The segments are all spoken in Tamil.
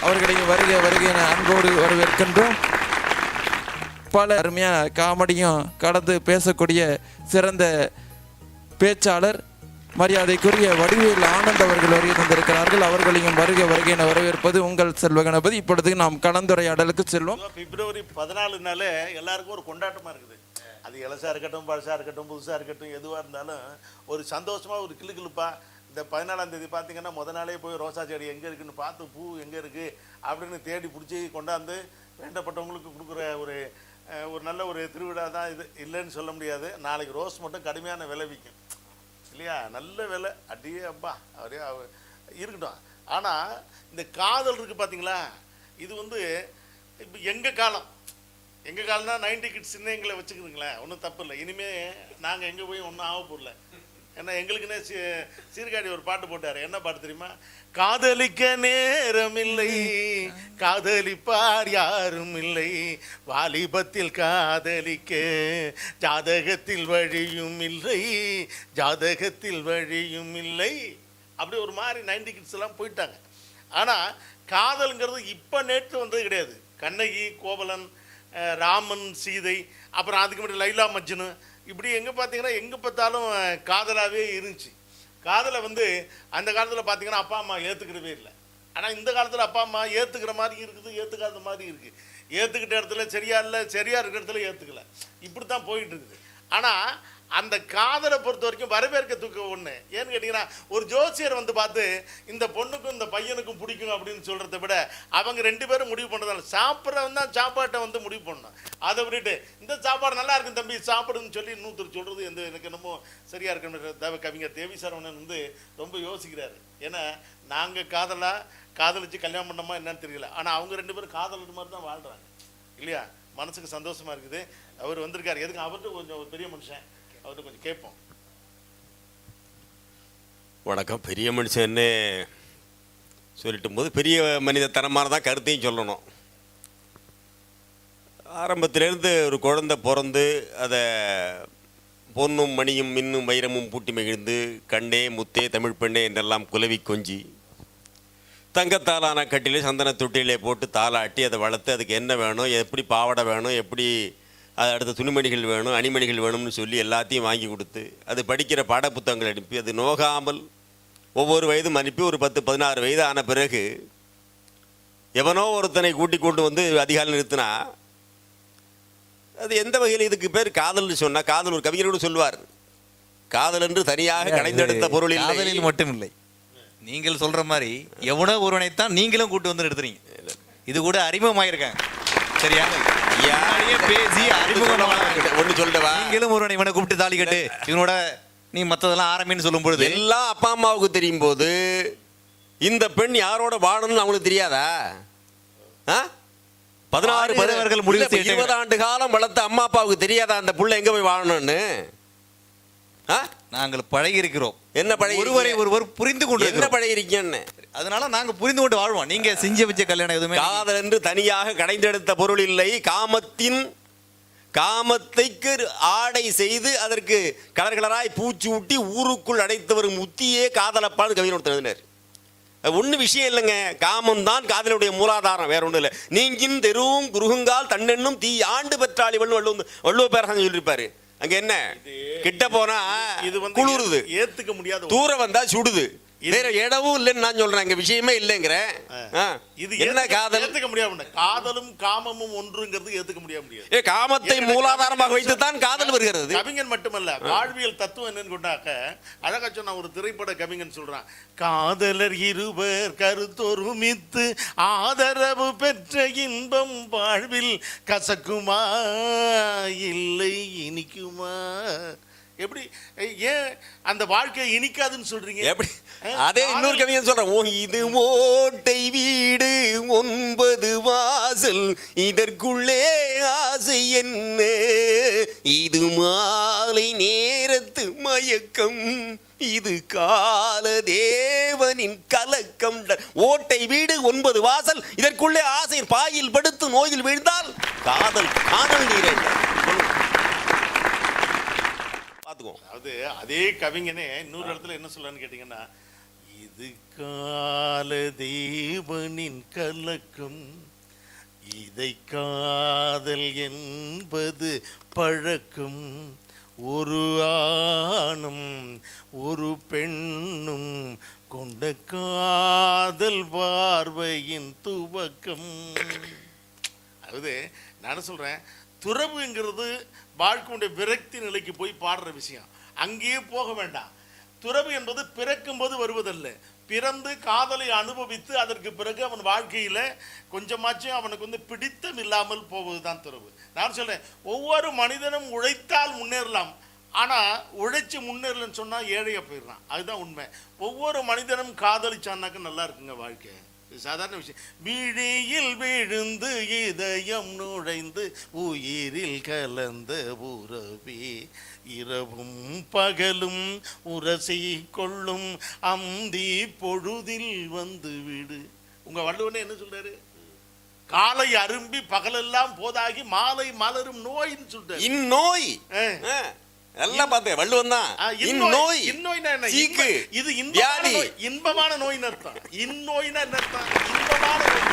அவர்களையும் வருக வருக என அன்போடு வரவேற்கின்றோம். பல அருமையாக காமெடியும் கலந்து பேசக்கூடிய சிறந்த பேச்சாளர் மரியாதைக்குரிய வடிவேல் ஆனந்த் அவர்கள் வருகை தந்திருக்கிறார்கள். அவர்களையும் வருக வருகை என வரவேற்பது உங்கள் செல்வ கணபதி. இப்பொழுது நாம் கலந்துரையாடலுக்கு செல்வோம். பிப்ரவரி 14 எல்லாருக்கும் ஒரு கொண்டாட்டமாக இருக்குது. அது இலசாக இருக்கட்டும், பழசாக இருக்கட்டும், புதுசாக இருக்கட்டும், எதுவாக இருந்தாலும் ஒரு சந்தோஷமாக ஒரு கிளுக்கிழுப்பா. இந்த 14ஆம் தேதி பார்த்தீங்கன்னா முத நாளே போய் ரோசா செடி எங்கே இருக்குன்னு பார்த்து பூ எங்கே இருக்குது அப்படின்னு தேடி பிடிச்சி கொண்டாந்து வேண்டப்பட்டவங்களுக்கு கொடுக்குற ஒரு நல்ல ஒரு திருவிழா தான் இது. இல்லைன்னு சொல்ல முடியாது. நாளைக்கு ரோஸ் மட்டும் கடுமையான விலை விற்கும் இல்லையா? நல்ல விலை அடியே அப்பா அப்படியே இருக்கட்டும். ஆனால் இந்த காதல் இருக்குது பார்த்தீங்களா, இது இப்போ எங்கள் காலம்னா 90 கிட்ஸ் எங்களை வச்சுக்கிறீங்களேன், ஒன்றும் தப்பு இல்லை. இனிமேல் நாங்கள் எங்கே போய் ஒன்றும் ஆக போடல. ஏன்னா எங்களுக்குன்னே சீர்காழி ஒரு பாட்டு போட்டார். என்ன பாட்டு தெரியுமா? காதலிக்க நேரம் இல்லை, காதலிப்பார் யாரும் இல்லை, வாலிபத்தில் காதலிக்க ஜாதகத்தில் வழியும் இல்லை, ஜாதகத்தில் வழியும் இல்லை. அப்படி ஒரு மாதிரி 90 கிட்ஸ் எல்லாம் போயிட்டாங்க. ஆனால் காதலுங்கிறது இப்போ நேற்று வந்தது கிடையாது. கண்ணகி, கோவலன், ராமன், சீதை, அப்புறம் அதுக்கு முன்னாடி லைலா மஜ்னு, இப்படி எங்கே பார்த்தீங்கன்னா எங்கே பார்த்தாலும் காதலாகவே இருந்துச்சு. காதலை அந்த காலத்தில் பார்த்தீங்கன்னா அப்பா அம்மா ஏற்றுக்கிறவே இல்லை. ஆனால் இந்த காலத்தில் அப்பா அம்மா ஏற்றுக்கிற மாதிரி இருக்குது, ஏற்றுக்காத மாதிரி இருக்குது. ஏற்றுக்கிட்ட இடத்துல சரியா இல்லை, சரியாக இருக்கிற இடத்துல ஏற்றுக்கல, இப்படி தான் போயிட்டு இருக்குது. ஆனால் அந்த காதலை பொறுத்த வரைக்கும் வரவேற்கத்துக்கு ஒன்று. ஏன்னு கேட்டிங்கன்னா ஒரு ஜோசியர் பார்த்து இந்த பொண்ணுக்கும் இந்த பையனுக்கும் பிடிக்கும் அப்படின்னு சொல்கிறத விட அவங்க 2 பேரும் முடிவு பண்ணுறதால சாப்பிட்றவன் தான் சாப்பாட்டை முடிவு பண்ணணும். அதை விட்டுட்டு இந்த சாப்பாடு நல்லா இருக்கும் தம்பி சாப்பிடுன்னு சொல்லி இன்னொருத்தர் சொல்கிறது எனக்கு என்னமோ சரியாக இருக்குன்னு கவிஞர் தேவி சரவணன் ரொம்ப யோசிக்கிறாரு. ஏன்னா நாங்கள் காதலிச்சு கல்யாணம் பண்ணோமா என்னன்னு தெரியல. ஆனால் அவங்க 2 பேரும் காதலர் மாதிரி தான் வாழ்கிறாங்க இல்லையா? மனசுக்கு சந்தோஷமாக இருக்குது. அவர் வந்திருக்காரு. எதுக்கு அவர்கிட்ட கொஞ்சம் ஒரு பெரிய மனுஷன், அவர்கிட்ட கொஞ்சம் கேட்போம். வணக்கம். பெரிய மனுஷன்னு சொல்லிட்டும் போது பெரிய மனித தரமானதான் கருத்தையும் சொல்லணும். ஆரம்பத்திலேருந்து ஒரு குழந்தை பிறந்து அதை பொன்னும் மணியும் மின்னும் வைரமும் பூட்டி மகிழ்ந்து கண்ணே முத்தே தமிழ் பெண்ணே என்றெல்லாம் குலவி கொஞ்சி தங்கத்தாலான கட்டிலே சந்தன தொட்டிலே போட்டு தாளாட்டி அதை வளர்த்து அதுக்கு என்ன வேணும், எப்படி பாவாடை வேணும், எப்படி அது அடுத்த துணிமணிகள் வேணும், அணிமணிகள் வேணும்னு சொல்லி எல்லாத்தையும் வாங்கி கொடுத்து அது படிக்கிற பாட புத்தகங்கள் அனுப்பி அது நோகாமல் ஒவ்வொரு வயதும் அனுப்பி ஒரு 10-16 வயது ஆன பிறகு எவனோ ஒருத்தனை கூட்டி கொண்டு அதிகாலை நிறுத்தினா அது எந்த வகையில் இதுக்கு பேர் காதல்னு சொன்னால், காதல் ஒரு கவிஞர் கூட சொல்வார், காதல் என்று தனியாக கடைந்தெடுத்த பொருள் காதலில் மட்டும் இல்லை. நீங்கள் சொல்ற மாதிரி எவனோ ஒருவனைத்தான் நீங்களும் கூட்டு எடுத்துறீங்க. இது கூட அறிமுகமாயிருக்காங்க சரியா? பேசி ஒன்று சொல்லிட்டவா, நீங்களும் ஒருவனை இவனை கூப்பிட்டு தாலி கட்டு இவனோட நீ மற்றதெல்லாம் ஆரம்பின்னு சொல்லும் பொழுது எல்லாம் அப்பா அம்மாவுக்கு தெரியும் போது இந்த பெண் யாரோட வாழணும்னு அவங்களுக்கு தெரியாதா? 16 வருடங்கள் முடிவு 20 ஆண்டு காலம் வளர்த்த அம்மா அப்பாவுக்கு தெரியாதா அந்த புள்ள எங்க போய் வாழணும்னு? நாங்கள் பழகி இருக்கிறோம். என்ன பழகி? ஒருவரை ஒருவர் புரிந்து கொண்டு என்ன பழகி இருக்கீங்கன்னு. அதனால நாங்க புரிந்து கொண்டு வாழ்வோம். நீங்க செஞ்ச வச்ச கல்யாணம் எதுவுமே காதல் என்று தனியாக கடைந்தெடுத்த பொருள் இல்லை. காமத்தைக்கு ஆடை செய்து அதற்கு கலர் கலராய் பூச்சி ஊட்டி ஊருக்குள் அடைத்து வரும் முத்தியே காதலப்பான்னு கவிஞர் எழுதினார். ஒண்ணு விஷயம் இல்லைங்க, காமம் தான் காதலுடைய மூலாதாரம், வேற ஒண்ணு இல்லை. நீங்கின் தெருவும் குருகுங்கால் தன்னென்னும் தீ ஆண்டு பெற்றாளி வள்ளுவ பேரரசன் சொல்லியிருப்பாரு. அங்க என்ன கிட்ட போனா இது குளிருது, ஏத்துக்க முடியாது, தூரம் வந்தா சுடுது, வேற இடமும் இல்லைன்னு நான் சொல்றேன். இங்க விஷயமே இல்லைங்கிறேன். இது என்ன காதல் ஏத்துக்க முடியாது. காதலும் காமமும் ஒன்றுங்கிறது ஏத்துக்க முடியாது. காமத்தை மூலாதாரமாக வைத்து தான் காதல் வருகிறது. கவிஞன் மட்டுமல்ல, வாழ்வியல் தத்துவம் என்னன்னு கொண்டாக்க அழகா சொன்ன ஒரு திரைப்பட கவிஞன் சொல்றான், காதலர் இருவர் கருத்தொருமித்து ஆதரவு பெற்ற இன்பம் வாழ்வில் கசக்குமா இல்லை இனிக்குமா? எப்படி ஏன் அந்த வாழ்க்கை இனிக்காதுன்னு சொல்றீங்க? எப்படி? அதே இன்னொரு கவிஞன் சொல்றேன், இது ஓட்டை வீடு 9 வாசல் இதற்குள்ளே ஆசை என்ன, இது மாலை நேரத்து மயக்கம், இது கால தேவனின் கலக்கம். ஓட்டை வீடு 9 வாசல் இதற்குள்ளே ஆசை, பாயில் படுத்து நோயில் வீழ்ந்தால் காதல் காதல் நீரை. அதாவது அதே கவிஞனே இன்னொரு இடத்துல என்ன சொல்றான்னு கேட்டீங்கன்னா, இது இது கால தேவனின் கலக்கம், இதை காதல் என்பது பழக்கம். ஒரு ஆணும் ஒரு பெண்ணும் கொண்ட காதல் பார்வையின் துவக்கம். அதாவது நான் சொல்றேன், துறவுங்கிறது வாழ்க்கையுடைய விரக்தி நிலைக்கு போய் பாடுற விஷயம். அங்கேயே போக வேண்டாம். துறவு என்பது பிறக்கும் போது வருவதல்ல, பிறந்து காதலை அனுபவித்து அதற்கு பிறகு அவன் வாழ்க்கையில் கொஞ்சமாச்சும் அவனுக்கு பிடித்தம் இல்லாமல் போவது தான் துறவு. நான் சொல்றேன், ஒவ்வொரு மனிதனும் உழைத்தால் முன்னேறலாம், ஆனால் உழைச்சி முன்னேறலன்னு சொன்னால் ஏழையாக போயிடறான். அதுதான் உண்மை. ஒவ்வொரு மனிதனும் காதலிச்சான்னாக்க நல்லா இருக்குங்க வாழ்க்கை. சாதாரண விஷயம். விழியில் விழுந்து இதயம் நுழைந்து உயிரில் கலந்த உறவே, இரவும் பகலும் உரசி கொள்ளும் அந்தி பொழுதில் வந்து விடு. உங்க வள்ளுவனே என்ன சொல்றாரு? காலை அரும்பி பகலெல்லாம் போதாகி மாலை மலரும் நோயின்னு சொல்றாரு. இந்நோய் எல்லாம் பார்த்தேன் வள்ளுவன் தான். இந்நோய், இந்நோய்னா என்ன? சீக்கு, இது வியாதி, இன்பமான நோய்னு அர்த்தம். இந்நோய்னா என்ன அர்த்தம்? இன்பமான நோய்.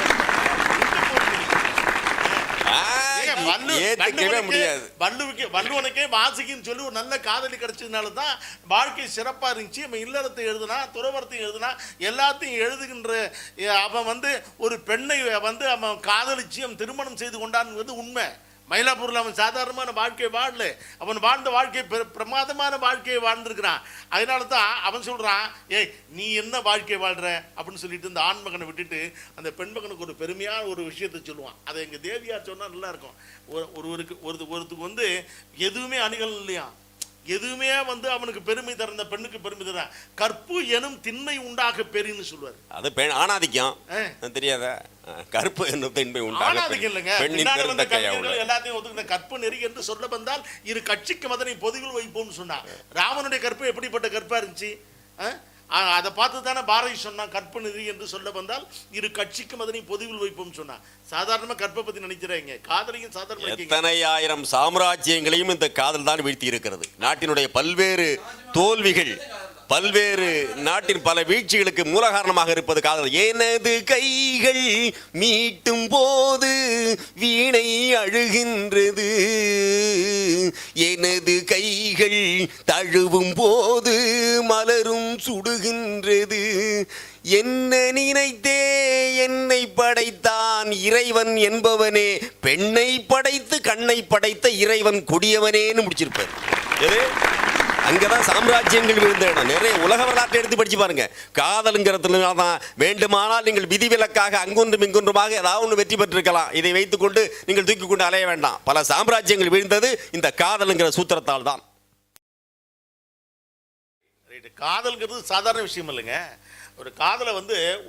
வள்ளுவனுக்கே வாசிக்குன்னு சொல்லி ஒரு நல்ல காதலி கிடைச்சதுனால தான் வாழ்க்கை சிறப்பா இருந்துச்சு. அவன் இல்லறத்தை எழுதுனா, துறவரத்தையும் எழுதுனா, எல்லாத்தையும் எழுதுகின்ற அவன் ஒரு பெண்ணை அவன் காதலிச்சு அவன் திருமணம் செய்து கொண்டான்னு உண்மை. மயிலாப்பூரில் அவன் சாதாரணமான வாழ்க்கையை வாழல, அவன் வாழ்ந்த வாழ்க்கை பிரமாதமான வாழ்க்கையை வாழ்ந்துருக்கிறான். அதனால தான் அவன் சொல்கிறான், ஏய் நீ என்ன வாழ்க்கை வாழ்கிற அப்படின்னு சொல்லிட்டு இந்த ஆண்மகனை விட்டுட்டு அந்த பெண்மகனுக்கு ஒரு பெருமையான ஒரு விஷயத்தை சொல்லுவான். அதை எங்கள் தேவியார் சொன்னால் நல்லா இருக்கும். ஒருத்துக்கு எதுவுமே அணிகள் இல்லையா, எதுவுமே அவனுக்கு பெருமை தர, அந்த பெண்ணுக்கு பெருமை தர, கற்பு எனும் திண்மை உண்டாக பெரின்னு சொல்லுவார். அது பெண் ஆணாதிக்கம் தெரியாத, கற்பு என்னும் திண்மை உண்டாக ஆணாதிக்கம் இல்லைங்க. எல்லாத்தையும் ஒத்துக்கிற கற்பு நெறி என்று சொல்ல வந்தால் இரு கட்சிக்கு மதனை பொதுவில் வைப்போம்னு சொன்னா. ராமனுடைய கற்பு எப்படிப்பட்ட கற்பா இருந்துச்சு? அதை பார்த்து தானே பாரதி சொன்னான், கற்பு நெறி என்று சொல்ல வந்தால் இரு கட்சிக்கும் அதனை பொதுவில் வைப்போம் சொன்னான். சாதாரணமா கற்பை பத்தி நினைக்கிறீங்க, காதலையும் சாதாரண எத்தனை ஆயிரம் சாம்ராஜ்யங்களையும் இந்த காதல் தான் வீழ்த்தி இருக்கிறது. நாட்டினுடைய பல்வேறு தோல்விகள், பல்வேறு நாட்டின் பல வீழ்ச்சிகளுக்கு மூல காரணமாக இருப்பது காதல். எனது கைகள் மீட்டும் போது வீணை அழுகின்றது, எனது கைகள் தழுவும் போது மலரும் சுடுகின்றது, என்ன நினைத்தே என்னை படைத்தான் இறைவன் என்பவனே, பெண்ணை படைத்து கண்ணை படைத்த இறைவன் கொடியவனேன்னு முடிச்சிருப்பார். எது அங்கதான் சாம்ராஜ்யங்கள் விழுந்த இடம். நிறைய உலக வரலாற்றை எடுத்து படிச்சு பாருங்க. காதலுங்கிறதுனால தான் வேண்டுமானால் நீங்கள் விதிவிலக்காக அங்கொன்றும் இங்கொன்றுமாக ஏதாவது ஒன்று வெற்றி பெற்றிருக்கலாம். இதை வைத்துக்கொண்டு நீங்கள் தூக்கி கொண்டு அலைய வேண்டாம். பல சாம்ராஜ்யங்கள் விழுந்தது இந்த காதலுங்கிற சூத்திரத்தால் தான். காதல்ங்கிறது சாதாரண விஷயம் இல்லைங்க. ஒரு காதலை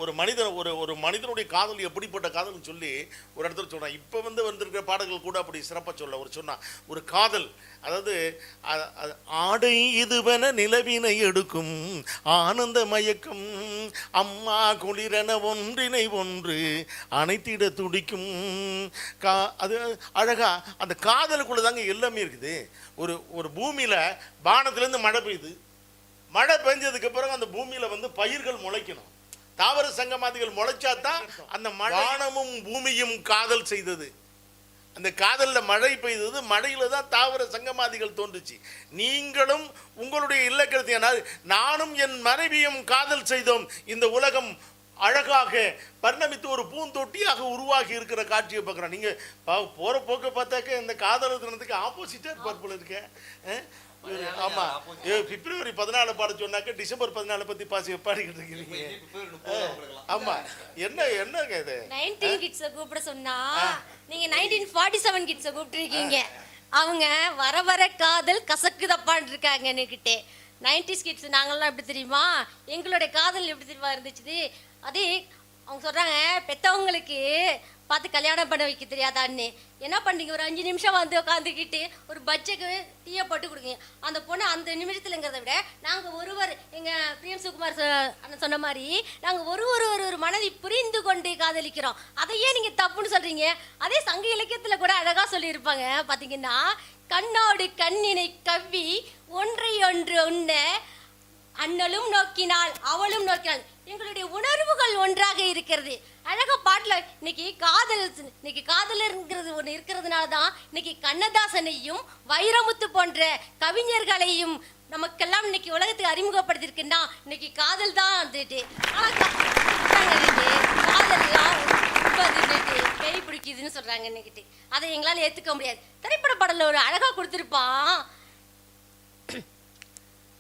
ஒரு மனிதன் ஒரு மனிதனுடைய காதல் எப்படிப்பட்ட காதல்னு சொல்லி ஒரு இடத்துல சொன்னான். இப்போ வந்திருக்கிற பாடல்கள் கூட அப்படி சிறப்பாக சொல்ல சொன்னான். ஒரு காதல், அதாவது ஆடை இதுவென நிலவினை எடுக்கும் ஆனந்த மயக்கம், அம்மா குளிரென ஒன்றினை ஒன்று அனைத்திட துடிக்கும். அது அழகா அந்த காதலுக்குள்ள தாங்க எல்லாமே இருக்குது. ஒரு பூமியில் வானத்திலேருந்து மழை பெய்யுது, மழை பெஞ்சதுக்கு பிறகு அந்த பூமியில பயிர்கள் முளைக்கணும், தாவர சங்கமாதிகள் முளைச்சாதான் அந்த வானமும் பூமியும் காதல் செய்தது. அந்த காதல்ல மழை பெய்தது, மழையில தான் தாவர சங்கமாதிகள் தோன்றுச்சு. நீங்களும் உங்களுடைய இல்லக்கருத்து, நானும் என் மனைவியும் காதல் செய்தோம், இந்த உலகம் அழகாக பரிணமித்து ஒரு பூந்தொட்டியாக உருவாகி இருக்கிற காட்சியை பார்க்குறோம். நீங்க போற போக்க பார்த்தாக்க இந்த காதல் தினத்துக்கு ஆப்போசிட்டா இருப்பார் இருக்கேன். ஆமா, பிப்ரவரி 14 பாட சொன்னாக்க டிசம்பர் 14 பத்தி பாடிக்கிட்டு இருக்கீங்க. ஆமா, என்னங்க இது 19 கிட்ஸ கூப்பிட சொன்னா நீங்க 1947 கிட்ஸ கூப்பிட்டு இருக்கீங்க. அவங்க வர காதல் கசக்குதப்பான்னு இருக்காங்க என்கிட்டே. 90s கிட்ஸ் நாங்கள்லாம் எப்படி தெரியுமா, எங்களுடைய காதல் எப்படி தெரியுமா இருந்துச்சு. அதே அவங்க சொல்றாங்க, பெற்றவங்களுக்கு பார்த்து கல்யாணம் பண்ண வைக்க தெரியாதான்னு. என்ன பண்ணீங்க, ஒரு 5 நிமிஷம் உட்காந்துக்கிட்டு ஒரு பட்ஜெக்கு டீயை போட்டு கொடுங்க. அந்த பொண்ணு அந்த நிமிஷத்துலங்கிறத விட நாங்கள் ஒருவர், எங்கள் பிரியம் சுகுமார் அண்ணன் சொன்ன மாதிரி நாங்கள் ஒரு மனதை புரிந்து கொண்டு காதலிக்கிறோம். அதையே நீங்கள் தப்புன்னு சொல்கிறீங்க. அதே சங்க இலக்கியத்தில் கூட அழகாக சொல்லியிருப்பாங்க. பார்த்தீங்கன்னா, கண்ணோடு கண்ணினை கவ்வி ஒன்றை ஒன்று உண்ண அண்ணலும் நோக்கினாள் அவளும் நோக்கினாள். எங்களுடைய உணர்வுகள் ஒன்றாக இருக்கிறது. அழகா பாட்டுல இன்னைக்கு காதல்ங்கிறது ஒன்று இருக்கிறதுனால தான் இன்னைக்கு கண்ணதாசனையும் வைரமுத்து போன்ற கவிஞர்களையும் நமக்கெல்லாம் இன்னைக்கு உலகத்துக்கு அறிமுகப்படுத்திருக்குன்னா இன்னைக்கு காதல் தான் வந்துட்டு. காதல்லாம் பேய் பிடிக்குதுன்னு சொல்றாங்க இன்னைக்கு. அதை எங்களால் ஏத்துக்க முடியாது. திரைப்பட பாடல ஒரு அழகா கொடுத்திருப்பான்.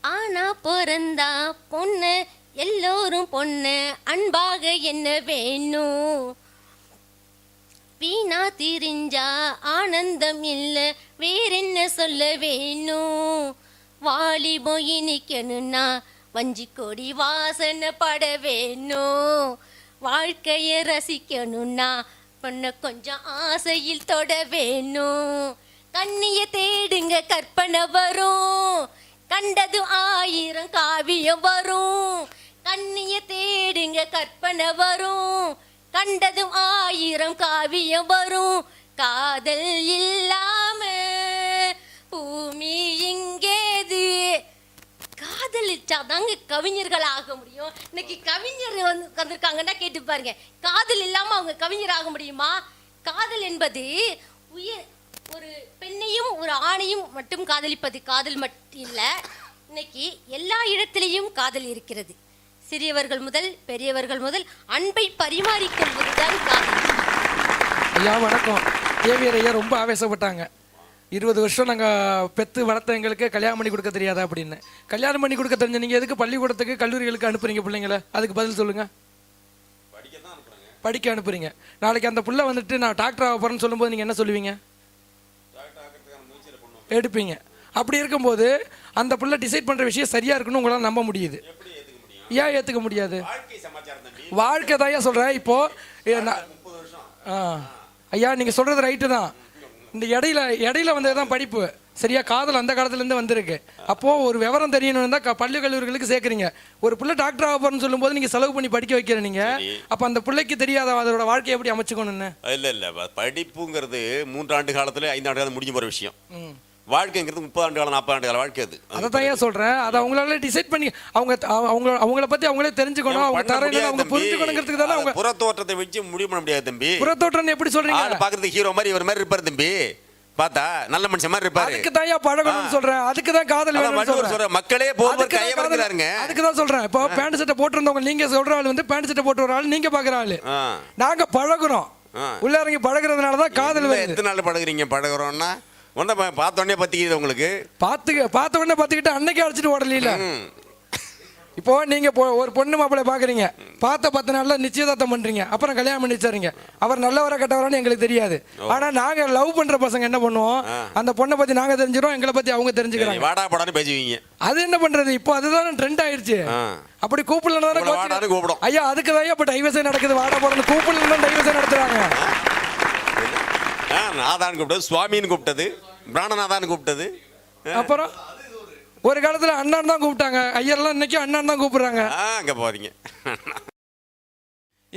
ஆனா பிறந்தா பொண்ணு எல்லோரும் பொண்ணு அன்பாக என்ன வேணும், வீணா திரிஞ்சா ஆனந்தம் இல்ல வேறென்ன சொல்ல வேணும், வாலி போய் நிக்கணும்னா வஞ்சி கொடி வாசனை பட வேணும், வாழ்க்கைய ரசிக்கணும்னா பொண்ண கொஞ்சம் ஆசையில் தொட வேணும், கண்ணிய தேடுங்க கற்பனை வரும், கண்டது 1000 காவியம் வரும், கண்ணிய தேடுங்க கற்பனை வரும், கண்டதும் 1000 காவியம் வரும், காதல் இல்லாம பூமி இங்கேது. காதலிச்சாதாங்க கவிஞர்கள் ஆக முடியும். இன்னைக்கு கவிஞர் வந்திருக்காங்கன்னா கேட்டு பாருங்க, காதல் இல்லாம அவங்க கவிஞர் ஆக முடியுமா? காதல் என்பது ஒரு பெண்ணையும் ஒரு ஆணையும் மட்டும் காதலிப்பது காதல் மட்டும் இல்ல. இன்னைக்கு எல்லா இடத்திலையும் காதல் இருக்கிறது. சிறியவர்கள் முதல் பெரியவர்கள் முதல் அன்பை பரிமாறிக்கொள்வதுதான் காதல். ஐயா வணக்கம். ஏவியர் ஐயா ரொம்ப ஆவேசப்பட்டாங்க. 20 வருஷம் நாங்கள் பெற்று வளர்த்த எங்களுக்கு கல்யாணம் பண்ணி கொடுக்க தெரியாதா அப்படின்னு. கல்யாணம் பண்ணி கொடுக்க தெரிஞ்ச நீங்கள் எதுக்கு பள்ளிக்கூடத்துக்கு கல்லூரிகளுக்கு அனுப்புறீங்க பிள்ளைங்களை? அதுக்கு பதில் சொல்லுங்க. படிக்க அனுப்புறீங்க. நாளைக்கு அந்த புள்ள வந்துட்டு நான் டாக்டர் ஆக போறேன்னு சொல்லும்போது நீங்கள் என்ன சொல்லுவீங்க? எடுப்பீங்க. அப்படி இருக்கும்போது அந்த புள்ள டிசைட் பண்ணுற விஷயம் சரியா இருக்குன்னு உங்களால் நம்ப முடியுது. ஏன் ஏற்றுக்க முடியாது? வாழ்க்கை தான் சொல்கிறேன். இப்போ ஐயா நீங்கள் சொல்கிறது ரைட்டு தான். இந்த இடையில வந்தது தான் படிப்பு. சரியா? காதல் அந்த காலத்துலேருந்து வந்திருக்கு. அப்போது ஒரு விவரம் தெரியணும்னு தான் பள்ளி கல்லூரிகளுக்கு சேர்க்குறீங்க. ஒரு பிள்ளை டாக்டர் ஆக போகிறேன்னு சொல்லும்போது நீங்கள் செலவு பண்ணி படிக்க வைக்கிற நீங்கள், அப்போ அந்த பிள்ளைக்கு தெரியாத அதோட வாழ்க்கையை எப்படி அமைச்சுக்கணும்னு? இல்லை படிப்புங்கிறது 3 ஆண்டு காலத்தில் 5 ஆண்டு காலம் முடிஞ்சு போகிற விஷயம். வாழ்க்கைங்கிறது 30 ஆண்டு காலம் 40 ஆண்டு காலம் வாழ்க்கை. அது அதை தான் ஏன் சொல்கிறேன். அதை அவங்களால டிசைட் பண்ணி அவங்கள பற்றி அவங்களே தெரிஞ்சுக்கணும், அவங்க தரணும், அவங்க புரிஞ்சுக்கணுங்கிறதுக்கு தானே. அவங்க புறத்தோற்றத்தை வச்சு முடிவு பண்ண முடியாது தம்பி. புறத்தோற்றம் எப்படி சொல்றீங்க? பார்க்கறதுக்கு ஹீரோ மாதிரி இவர் மாதிரி இருப்பார் தம்பி. பார்த்தா நல்ல மனுஷன் மாதிரி இருப்பாரு. அதுக்கு தான் பழகணும்னு சொல்றேன். அதுக்கு தான் காதல் வேணும்னு சொல்றேன். மக்களே போர்வர் கையவர்க்கறாங்க. அதுக்கு தான் சொல்றேன். இப்போ பேண்ட் சட்டை போட்டுறவங்க நீங்க சொல்ற ஆள் வந்து பேண்ட் சட்டை போட்டு வர ஆள் நீங்க பாக்குற ஆளு. நாங்க பழகுறோம். உள்ள இறங்கி பழகுறதுனால தான் காதல் வருது. எத்தனை நாள் பழகுறீங்க? பழகுறோம்னா ஒன்றை பார்த்த உடனே பத்திக்கிது உங்களுக்கு. பார்த்த உடனே பத்திக்கிட்டு அன்னைக்கே அழைச்சிட்டு ஓடல. இப்போ நீங்க ஒரு பொண்ணு மாப்பிள்ளை பாக்குறீங்க, பார்த்த 10 நாள்ல நிச்சயதார்த்தம் பண்றீங்க, அப்புறம் கல்யாணம் பண்ணி வச்சுறீங்க. அவர் நல்லவரா கெட்டவரான்னு எங்களுக்கு தெரியாது. ஆனா நாங்க லவ் பண்ற பசங்க என்ன பண்ணுவோம், அந்த பொண்ணை பத்தி நாங்க தெரிஞ்சிரோம், எங்களை பத்தி அவங்க தெரிஞ்சுக்கிறாங்க. வாடா போடான்னு பேசுவீங்க. அது என்ன பண்றது? இப்போ அதுதான் ட்ரெண்ட் ஆயிடுச்சு. அப்படி கூப்பிடலாம் கூப்பிடும். ஐயா அதுக்கு தான் இப்போ டைவர்ஸே நடக்குது. வாடா போடணும் கூப்பிடலாம் டைவர்ஸே நடத்துறாங்க. நாதான் கூப்பிட்டது, சுவாமின்னு கூப்பிட்டது, பிராணநாதான் கூப்பிட்டது. அப்புறம் ஒரு காலத்துல அண்ணன் தான் கூப்பிட்டாங்க. ஐயர்லாம் இன்னைக்கு அண்ணன் தான் கூப்பிடுறாங்க. அங்க போறீங்க.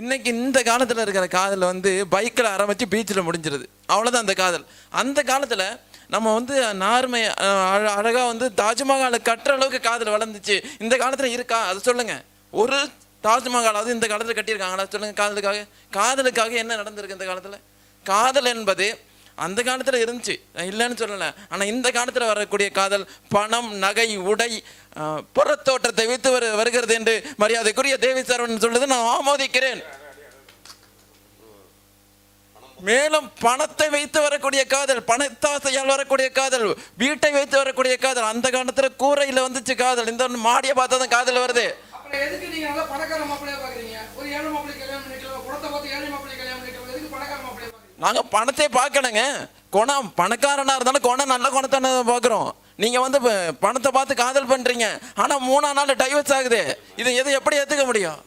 இன்னைக்கு இந்த காலத்துல இருக்கிற காதல் வந்து பைக்கில் ஆரம்பிச்சு பீச்சில் முடிஞ்சிருது. அவ்வளோதான் அந்த காதல். அந்த காலத்துல நம்ம வந்து நார்மை அழகா வந்து தாஜ்மஹாலை கட்டுற அளவுக்கு காதல் வளர்ந்துச்சு. இந்த காலத்துல இருக்கா? அது சொல்லுங்க. ஒரு தாஜ்மஹாலாவது இந்த காலத்துல கட்டியிருக்காங்களா? சொல்லுங்க. காதலுக்காக என்ன நடந்திருக்கு இந்த காலத்துல? காதல் என்பது அந்த காலத்துல இருந்துச்சு, இல்லைன்னு சொல்லலை. ஆனா இந்த காலத்துல வரக்கூடிய காதல் பணம், நகை, உடை, புறத்தோற்றத்தை வைத்து வருகிறது என்று மரியாதைக்குரிய தேவி சரவணன் சொல்றது நான் ஆமோதிக்கிறேன். மேலும் பணத்தை வைத்து வரக்கூடிய காதல், பணத்தாசையால் வரக்கூடிய காதல், வீட்டை வைத்து வரக்கூடிய காதல். அந்த காலத்துல கூரையில வந்துச்சு காதல். இந்த மாடியை பார்த்தா தான் காதல் வருது. நாங்க பணத்தை பார்க்கணுங்க. குணம் பணக்காரனா இருந்தாலும் குணம் நல்ல குணத்தான பார்க்குறோம். நீங்க வந்து பணத்தை பார்த்து காதல் பண்றீங்க, ஆனா 3ஆம் நாள் டைவர்ஸ் ஆகுது. இதை எதை எப்படி ஏத்துக்க முடியும்?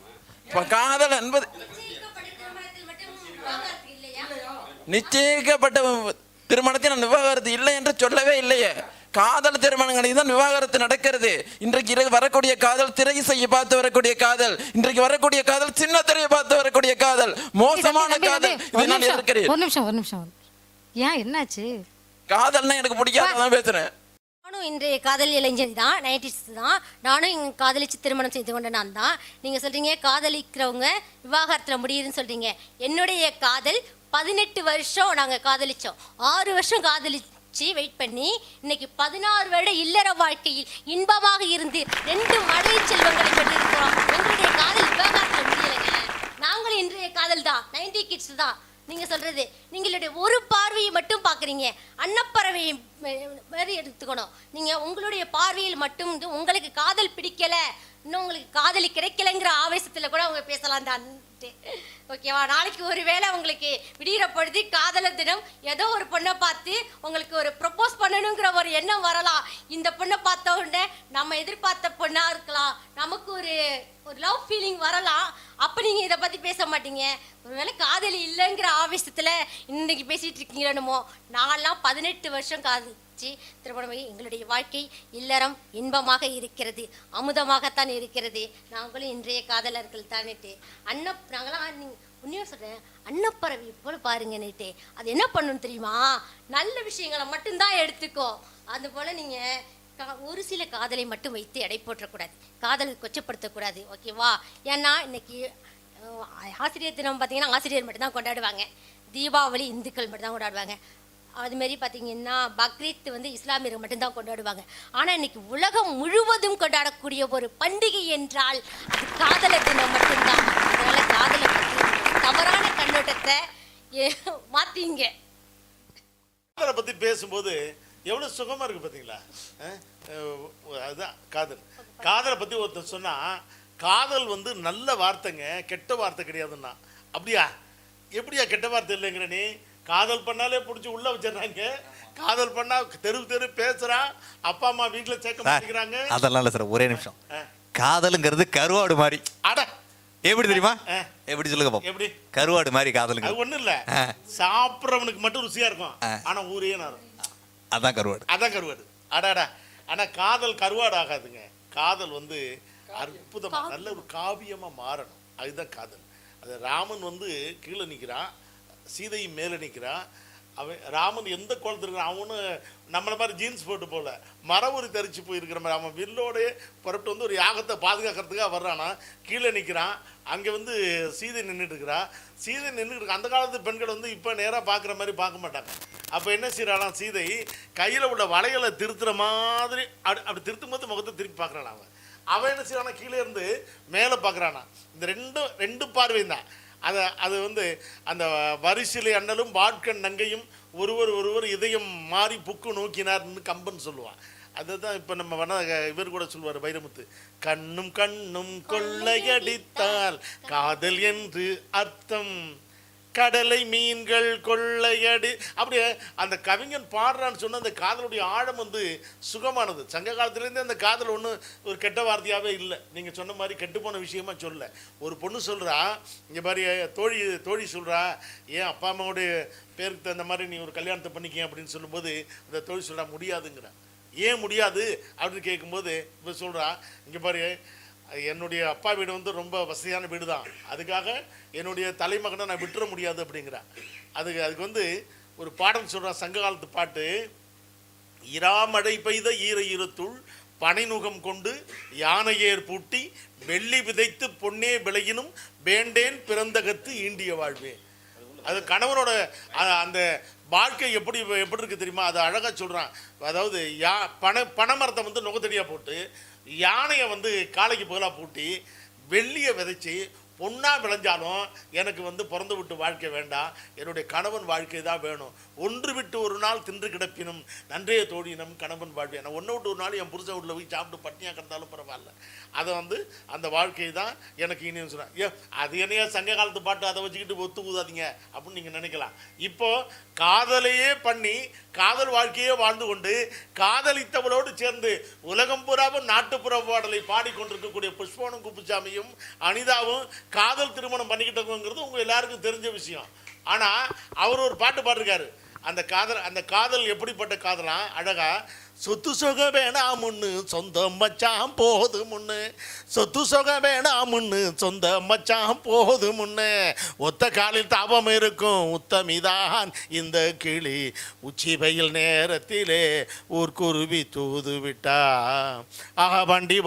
காதல் என்பது நிச்சயிக்கப்பட்ட திருமணத்தில் விவாகரத்து இல்லை என்று சொல்லவே இல்லையே. காதல் திருமணங்களில் தான் விவாகரத்து நடக்கிறது. இன்றைக்கு வரக்கூடிய காதல் திரை செய்ய பார்த்து வரக்கூடிய காதல், இன்றைக்கு வரக்கூடிய காதல் சின்ன திரையை பார்த்து வரக்கூடிய காதல், மோசமான காதல். ஒரு நிமிஷம் ஏன் என்னாச்சு? காதல்னா எனக்கு பிடிக்காத பேசுறேன். நானும் இன்றைய காதல் இளைஞர் தான், 90s தான். நானும் இங்கே காதலிச்சு திருமணம் செய்து கொண்ட நான் தான். நீங்கள் சொல்கிறீங்க காதலிக்கிறவங்க விவாகரத்தில் முடியுதுன்னு சொல்கிறீங்க. என்னுடைய காதல் 18 வருஷம் நாங்கள் காதலித்தோம். 6 வருஷம் காதலிச்சு வெயிட் பண்ணி இன்னைக்கு 16 வருட இல்லற வாழ்க்கையில் இன்பமாக இருந்து 2 மழை செல்வங்களை பெற்றிருக்கிறோம். எங்களுடைய காதல் விவாகரத்தில் முடியலைங்க. நாங்களும் இன்றைய காதல் தான், 90 கிட்ஸ் தான். நீங்க சொல்றது நீங்களுடைய ஒரு பார்வையை மட்டும் பார்க்குறீங்க. அன்னப்பறவை மாதிரி எடுத்துக்கணும். நீங்க உங்களுடைய பார்வையில் மட்டும் உங்களுக்கு காதல் பிடிக்கல, இன்னும் உங்களுக்கு காதலி கிடைக்கலங்கிற ஆவேசத்துல கூட அவங்க பேசலாம் தான். ஓகேவா? நாளைக்கு ஒரு வேளை உங்களுக்கு விடிகிற பொழுது காதலர் தினம், ஏதோ ஒரு பொண்ணை பார்த்து உங்களுக்கு ஒரு ப்ரப்போஸ் பண்ணணுங்கிற ஒரு எண்ணம் வரலாம். இந்த பொண்ணை பார்த்த உடனே நம்ம எதிர்பார்த்த பொண்ணா இருக்கலாம், நமக்கு ஒரு லவ் ஃபீலிங் வரலாம். அப்போ நீங்கள் இதை பற்றி பேச மாட்டீங்க. ஒருவேளை காதலி இல்லைங்கிற ஆவேசத்தில் இன்னைக்கு பேசிகிட்டு இருக்கீங்களோ. நான்லாம் 18 வருஷம் காதலிச்சு திருமணம். எங்களுடைய வாழ்க்கை இல்லறம் இன்பமாக இருக்கிறது, அமுதமாகத்தான் இருக்கிறது. நாங்களும் இன்றைய காதலர்கள் தானேட்டு. நாங்களாம் உண்மையாக சொல்கிறேன், அன்னப்பறவை போல பாருங்க நேட்டே. அது என்ன பண்ணணும் தெரியுமா? நல்ல விஷயங்களை மட்டும்தான் எடுத்துக்கோ. அது போல் நீங்கள் ஒரு சில காதலை மட்டும் வைத்து எடை போற்றக்கூடாது, காதலை கொச்சப்படுத்தக்கூடாது. ஓகேவா? ஏன்னா இன்னைக்கு ஆசிரியர் தினம் பார்த்தீங்கன்னா ஆசிரியர் மட்டும்தான் கொண்டாடுவாங்க. தீபாவளி இந்துக்கள் மட்டும்தான் கொண்டாடுவாங்க. அதுமாரி பார்த்தீங்கன்னா பக்ரீத் இஸ்லாமியர்கள் மட்டும்தான் கொண்டாடுவாங்க. ஆனால் இன்னைக்கு உலகம் முழுவதும் கொண்டாடக்கூடிய ஒரு பண்டிகை என்றால் அது காதலர் தினம் மட்டும்தான். அதனால காதலை தவறான கண்ணோட்டத்தை மாற்றிங்க. காதலை பற்றி பேசும்போது எவ்வளோ சுகமாக இருக்குது பார்த்தீங்களா? அதுதான் காதல். காதலை பற்றி ஒருத்தர் சொன்னால் காதல் நல்ல வார்த்தைங்க, கெட்ட வார்த்தை கிடையாதுன்னா. அப்படியா? எப்படியா கெட்ட வார்த்தை இல்லைங்கிற நீ? காதல் பண்ணாலே பிடிச்சி உள்ளே வச்சிடறாங்க. காதல் பண்ணா தெரு பேசுகிறான், அப்பா அம்மா வீட்டில் சேர்க்க மாட்டேங்கிறாங்க. அதெல்லாம் இல்லை சார், ஒரே நிமிஷம். காதலுங்கிறது கருவாடு மாதிரி. அட எப்படி தெரியுமா? எப்படி சொல்லுங்க பாப்போம். எப்படி? கருவாடு மாதிரி காதலுங்க. அது ஒன்றும் இல்லை, சாப்பிட்றவனுக்கு மட்டும் ருசியாக இருக்கும், ஆனால் ஊரே நாரும். அதான் கருவாடு. அதான் கருவாடு. அடாடா. ஆனால் காதல் கருவாடு ஆகாதுங்க. காதல் அற்புதமாக நல்ல ஒரு காவியமாக மாறணும். அதுதான் காதல். அது ராமன் கீழே நிற்கிறான், சீதையும் மேலே நிற்கிறான். அவன் ராமன் எந்த கோலத்தில் இருக்கிறான்? அவனும் நம்மளை மாதிரி ஜீன்ஸ் போட்டு போல மரவுரி தரிச்சு போயிருக்கிற மாதிரி. அவன் வில்லோடைய புறப்பட்டு ஒரு யாகத்தை பாதுகாக்கிறதுக்காக வர்றானா, கீழே நிற்கிறான். அங்கே சீதை நின்றுட்டு இருக்கிறா. சீதை நின்றுட்டு இருக்கா. அந்த காலத்து பெண்கள் இப்போ நேராக பார்க்குற மாதிரி பார்க்க மாட்டாங்க. அப்போ என்ன செய்யறானா, சீதை கையில் உள்ள வளையலை திருத்துற மாதிரி அப்படி திருத்தும் போது முகத்தை திருப்பி பார்க்குறான். அவன் என்ன செய்யறானா, கீழே இருந்து மேலே பார்க்குறானா. இந்த ரெண்டு பார்வையும் தான். அது அந்த வரிசிலை அண்ணலும் வாட்கண் நங்கையும் ஒருவர் இதயம் மாறி புக்கு நோக்கினார்னு கம்பன் சொல்லுவான். அதுதான் இப்போ நம்ம இவர் கூட சொல்லுவார் வைரமுத்து, கண்ணும் கண்ணும் கொள்ளையடித்தால் காதல் என்று அர்த்தம், கடலை மீன்கள் கொள்ளையடி. அப்படியே அந்த கவிஞன் பாடுறான்னு சொன்ன அந்த காதலுடைய ஆழம் சுகமானது. சங்க காலத்துலேருந்தே அந்த காதல் ஒரு கெட்ட வார்த்தையாகவே இல்லை. நீங்கள் சொன்ன மாதிரி கெட்டுப்போன விஷயமா சொல்ல. ஒரு பொண்ணு சொல்கிறா, இங்கே மாதிரி தோழி சொல்கிறா, ஏன் அப்பா அம்மாவுடைய பேருக்கு தகுந்த மாதிரி நீ ஒரு கல்யாணத்தை பண்ணிக்க அப்படின்னு சொல்லும்போது அந்த தோழி சொல்கிறா முடியாதுங்கிற. ஏன் முடியாது அப்படின்னு கேட்கும்போது இப்போ சொல்கிறா, இங்கே பாரு என்னுடைய அப்பா வீடு ரொம்ப வசதியான வீடு தான், அதுக்காக என்னுடைய தலைமகனை நான் விட்டுற முடியாது அப்படிங்கிறா. அதுக்கு ஒரு பாடம் சொல்கிறான், சங்க காலத்து பாட்டு. இராமழை பெய்த ஈரத்துள் பனைநுகம் கொண்டு யானையேர் பூட்டி வெள்ளி விதைத்து பொன்னே விளையினும் வேண்டேன் பிறந்தகத்து ஈண்டிய வாழ்வே. அது கணவனோட அந்த வாழ்க்கை எப்படி இருக்கு தெரியுமா? அது அழகாக சொல்கிறான். அதாவது பனைமரத்தை நுகத்தடியாக போட்டு யானையை காலைக்கு பதிலாக பூட்டி வெள்ளியை விதைச்சி பொண்ணா விளைஞ்சாலும் எனக்கு பிறந்து விட்டு வாழ்க்கை வேண்டாம், என்னுடைய கணவன் வாழ்க்கை தான் வேணும். ஒன்று விட்டு ஒரு நாள் தின்று கிடப்பினும் நன்றைய தோழினம் கணவன் வாழ்க்கை. நான் ஒன்று விட்டு ஒரு நாள் என் புருஷன் வீட்டில் போய் சாப்பிட்டு பட்டினியாக கிடந்தாலும் பரவாயில்ல, அதை அந்த வாழ்க்கை தான் எனக்கு இனியும் சொல்கிறேன். ஏன் அது என்னையா சங்க காலத்து பாட்டு, அதை வச்சுக்கிட்டு ஒத்து ஊதாதீங்க அப்படின்னு நீங்கள் நினைக்கலாம். இப்போ காதலையே பண்ணி காதல் வாழ்க்கையே வாழ்ந்து கொண்டு காதலித்தவளோடு சேர்ந்து உலகம் புறாவும் நாட்டுப்புற பாடலை பாடிக்கொண்டிருக்கக்கூடிய புஷ்பவனும் குப்புசாமியும் அனிதாவும் காதல் திருமணம் பண்ணிக்கிட்டோங்கிறது உங்க எல்லாருக்கும் தெரிஞ்ச விஷயம். ஆனால் அவர் ஒரு பாட்டு பாடிருக்காரு. அந்த காதல் எப்படிப்பட்ட காதலா? அழகா சொத்து சுகம் வேணாமுன்னு சொந்த மச்சான் போது முன்னு, சொத்து சுகம் வேணாமுன்னு சொந்த மச்சான் போது முன்னு, ஒத்த காலில் தாபம் இருக்கும் உத்தமிதான் இந்த கிளி, உச்சி வெயில் நேரத்திலே ஊர்க்குருவி தூது விட்டா, ஆஹா வண்டி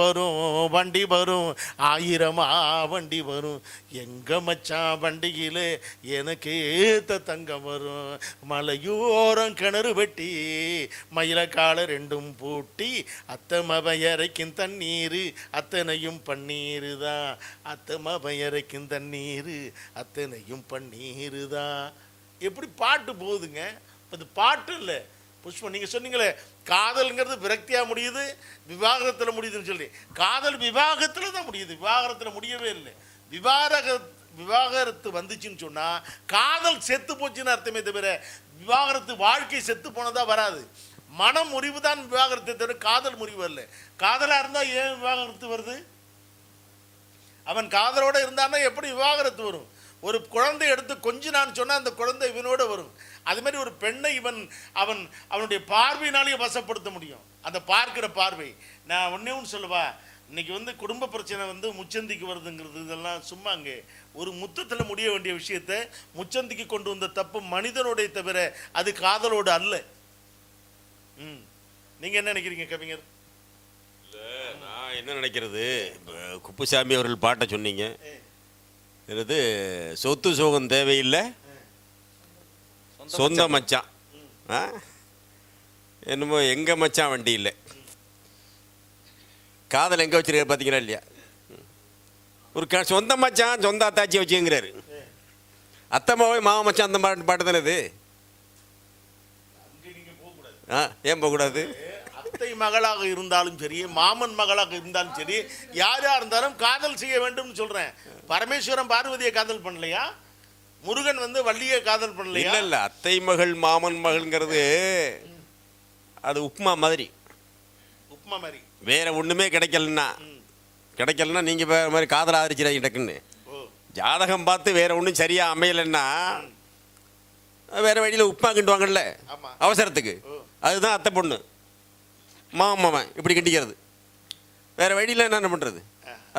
வரும் ஆயிரமா வண்டி வரும், எங்க மச்சான் வண்டியிலே எனக்கு ஏத்த தங்கம் வரும், மலையோரம் கிணறு வெட்டி மயிலக்கால ரெண்டும் பூட்டி, அத்தமவையரைக்கும் தண்ணீர் அத்தனையும் பன்னீரு தான், அத்தமவையரைக்கும் தண்ணீர் அத்தனையும் பன்னீரு தான். எப்படி பாட்டு போகுதுங்க. அது பாட்டு இல்லை. புஷ்பம் நீங்கள் சொன்னீங்களே காதல்ங்கிறது விரக்தியாக முடியுது, விவாகரத்தில் முடியுதுன்னு சொல்லி. காதல் விவாகத்தில் தான் முடியுது, விவாகரத்தில் முடியவே இல்லை. விவாகரத்து வந்துச்சுன்னு சொன்னால் காதல் செத்து போச்சுன்னு அர்த்தமே தவிர விவாகரத்து வாழ்க்கை செத்து போனதாக வராது. மனம் முறிவு தான் விவாகரத்தை தவிர காதல் முறிவு இல்லை. காதலாக இருந்தால் ஏன் விவாகரத்து வருது? அவன் காதலோடு இருந்தான்னா எப்படி விவாகரத்து வரும்? ஒரு குழந்தை எடுத்து கொஞ்சினான்னு சொன்னால் அந்த குழந்தை இவனோட வரும். அது மாதிரி ஒரு பெண்ணை அவனுடைய பார்வையினாலேயே வசப்படுத்த முடியும். அந்த பார்க்கிற பார்வை. நான் ஒன்று சொல்லுவா, இன்னைக்கு குடும்ப பிரச்சனை முச்சந்திக்கு வருதுங்கிறது இதெல்லாம் சும்மாங்க. ஒரு முத்தத்தில் முடிய வேண்டிய விஷயத்தை முச்சந்திக்கு கொண்டு வந்த தப்பு மனிதனுடைய தவிர அது காதலோடு அல்ல. நீங்க என்ன நினைக்கிறீங்க கவிஞர்? நான் என்ன நினைக்கிறது, குப்புசாமி அவர்கள் பாட்டை சொன்னீங்க, இது சொத்து சோகம் தேவையில்லை சொந்த மச்சான், என்னமோ எங்க மச்சான் வண்டி இல்லை. காதல் எங்கே வச்சிருக்காரு பார்த்தீங்களா இல்லையா? ஒரு சொந்த மச்சான் சொந்த அத்தாச்சி வச்சுங்கிறாரு. அத்தம்மாவே மாமா மச்சான் அந்த பாட்டு தானே இது. ஏன் போகக்கூடாது? அத்தை மகளாக இருந்தாலும் சரி, மாமன் மகளாக இருந்தாலும் சரி, யாரா இருந்தாலும் காதல் செய்ய வேண்டும் சொல்றேன். பரமேஸ்வரன் பார்வதியை காதல் பண்ணலையா? முருகன் வள்ளியை காதல் பண்ணலையா? இல்ல அத்தை மகள் மாமன் மகள்ங்கிறது அது உப்புமா மாதிரி. உப்புமா மாதிரி வேற ஒண்ணுமே கிடைக்கலன்னா நீங்க வேற மாதிரி காதல் ஆதரிச்சிடாங்க டக்குன்னு. ஜாதகம் பார்த்து வேற ஒன்றும் சரியா அமையலைன்னா வேற வழியில் உப்புமா கிண்டுவாங்கல்ல அவசரத்துக்கு, அதுதான் அத்தை பொண்ணு மாமன் இப்படி கிண்டிக்கிறது. வேற வழியில் என்ன பண்றது?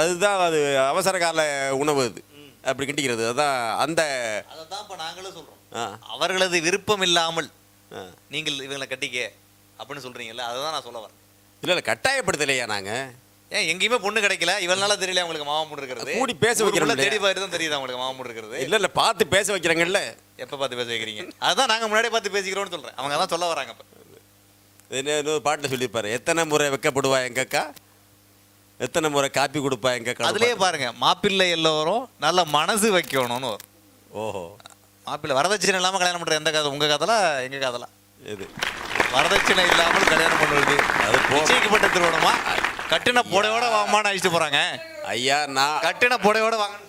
அதுதான் அது அவசர கால உணவு. அது அப்படி கிண்டிக்கிறது. அதான் அதான் இப்போ நாங்களும் சொல்றோம். அவர்களது விருப்பம் இல்லாமல் நீங்கள் இவங்களை கட்டிக்க அப்படின்னு சொல்றீங்கல்ல, அதுதான் நான் சொல்ல வரேன். இல்லை கட்டாயப்படுத்தலையா நாங்க? ஏன் எங்கேயுமே பொண்ணு கிடைக்கல, இவனால தெரியல அவங்களுக்கு மாமா பொண்ணு இருக்கிறது. கூடி பேச வைக்கிறோம், தேடி பார்த்து தான் தெரியுது அவங்களுக்கு மாமா பொண்ணு இருக்கிறது. இல்லை பார்த்து பேச வைக்கிறாங்கல்ல. எப்போ பார்த்து பேச வைக்கிறீங்க? அதுதான் நாங்கள் முன்னாடியே பார்த்து பேசிக்கிறோம்னு சொல்கிறேன். அவங்க தான் சொல்ல வராங்க. இப்போ பாட்டில் சொல்லியிருப்பாரு, எத்தனை முறை வைக்கப்படுவா எங்கக்கா, எத்தனை முறை காப்பி கொடுப்பா எங்கக்கா. அதுலேயே பாருங்க, மாப்பிள்ளை எல்லோரும் நல்ல மனசு வைக்கணும்னு. ஓஹோ, மாப்பிள்ளை வரதட்சணை இல்லாமல் கல்யாணம் பண்ணுற எந்த காதல்? உங்கள் காதலா எங்கள் காதலா? இது வரதட்சணை இல்லாமல் கல்யாணம் பண்ணுறது அது நிச்சயிக்கப்பட்ட திருமணமா? கட்டின புடையோட வாங்கமான்னு அழிச்சிட்டு போறாங்க. ஐயா நான் கட்டின புடையோட வாங்க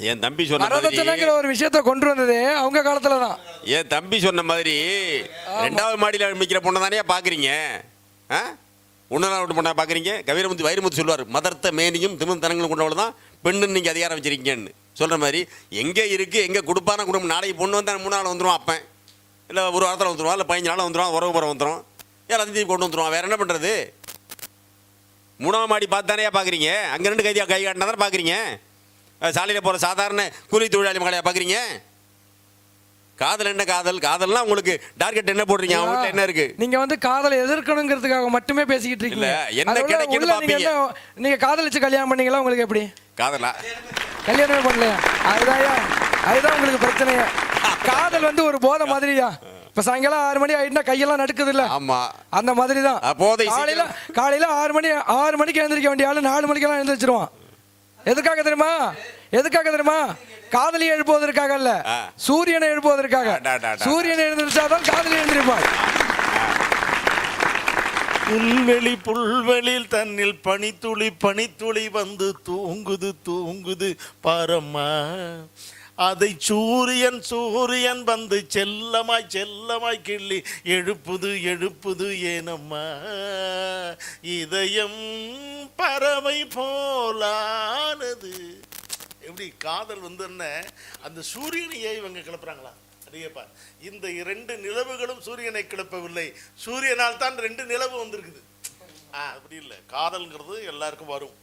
என் தம்பி சொன்ன மாதிரி ஒரு விஷயத்தை கொண்டு வந்தது அவங்க காலத்துல தான். என் தம்பி சொன்ன மாதிரி 2வது மாடியில் அமைக்கிற பொண்ணை தானே பாக்குறீங்க? ஒன்றுதான் விட்டு பொண்ணா பாக்குறீங்க? கவிரமுத்து வைரமுத்து சொல்லுவார், மதர்த்த மேனியும் திமிர்த்தனங்களும் கொண்டவள் தான் பெண்ணுன்னு நீங்க அதிகாரம் வச்சிருக்கீங்கன்னு சொல்ற மாதிரி. எங்க இருக்கு எங்க கொடுப்பான குடும்பம். நாளைக்கு பொண்ணு வந்தா 3 நாள் வந்துடும் அப்பன், இல்லை ஒரு வாரத்தில் வந்துடுவான், இல்லை 15 நாள் வந்துடுவான், உறவு முறை வந்துடும், எல்லாத்தையும் கொண்டு வந்துடுவான். வேற என்ன பண்றது? 3ஆம் மாடி பார்த்து தானே பார்க்குறீங்க? அங்கே 2 கைதியாக கை காட்டினா தானே பார்க்குறீங்க? சாலையில் போகிற சாதாரண கூலி தொழிலாளி மகளையா பார்க்குறீங்க? காதல் என்ன காதல்? காதல்னா உங்களுக்கு டார்கெட் என்ன போடுறீங்க? அவங்ககிட்ட என்ன இருக்கு? நீங்க காதலை எதிர்க்கணுங்கிறதுக்காக மட்டுமே பேசிக்கிட்டு இருக்கீங்க. என்ன கிடைக்குன்னு பாப்பீங்க. நீங்க காதலிச்சு கல்யாணம் பண்ணீங்களா? உங்களுக்கு எப்படி காதலா? கல்யாணமே பண்ணலையா? அதுதான் உங்களுக்கு பிரச்சனையா? காதல் ஒரு போதை மாதிரியா? இப்ப சாயங்காலம் 6 மணி ஆயிட்டுனா கையெல்லாம் நடுக்குது இல்ல? ஆமா, அந்த மாதிரி தான். காலையில 6 மணிக்கு எழுந்திருக்க வேண்டிய ஆளு 4 மணிக்கெல்லாம் எழுந்திரிச்சிருவான். எதுக்காக தெரியுமா? காதலி எழுப்புவதற்காக அல்ல, சூரியனை எழுப்புவதற்காக. சூரியனை எழுந்திருச்சாதான் காதலி எழுந்திருப்பார். புல்வெளியில் தன்னில் பனித்துளி வந்து தூங்குது பாரம்மா. அதை சூரியன் வந்து செல்லமாய் கிள்ளி எழுப்புது ஏனம்மா. இதயம் பறவை போலானது. எப்படி காதல் வந்து என்ன அந்த சூரியனையே இவங்க கிளப்புறாங்களா? அடியப்பா, இந்த 2 நிலவுகளும் சூரியனை கிளப்பவில்லை, சூரியனால் தான் 2 நிலவு வந்திருக்குது. அப்படி இல்லை, காதல்ங்கிறது எல்லாருக்கும் வரும்,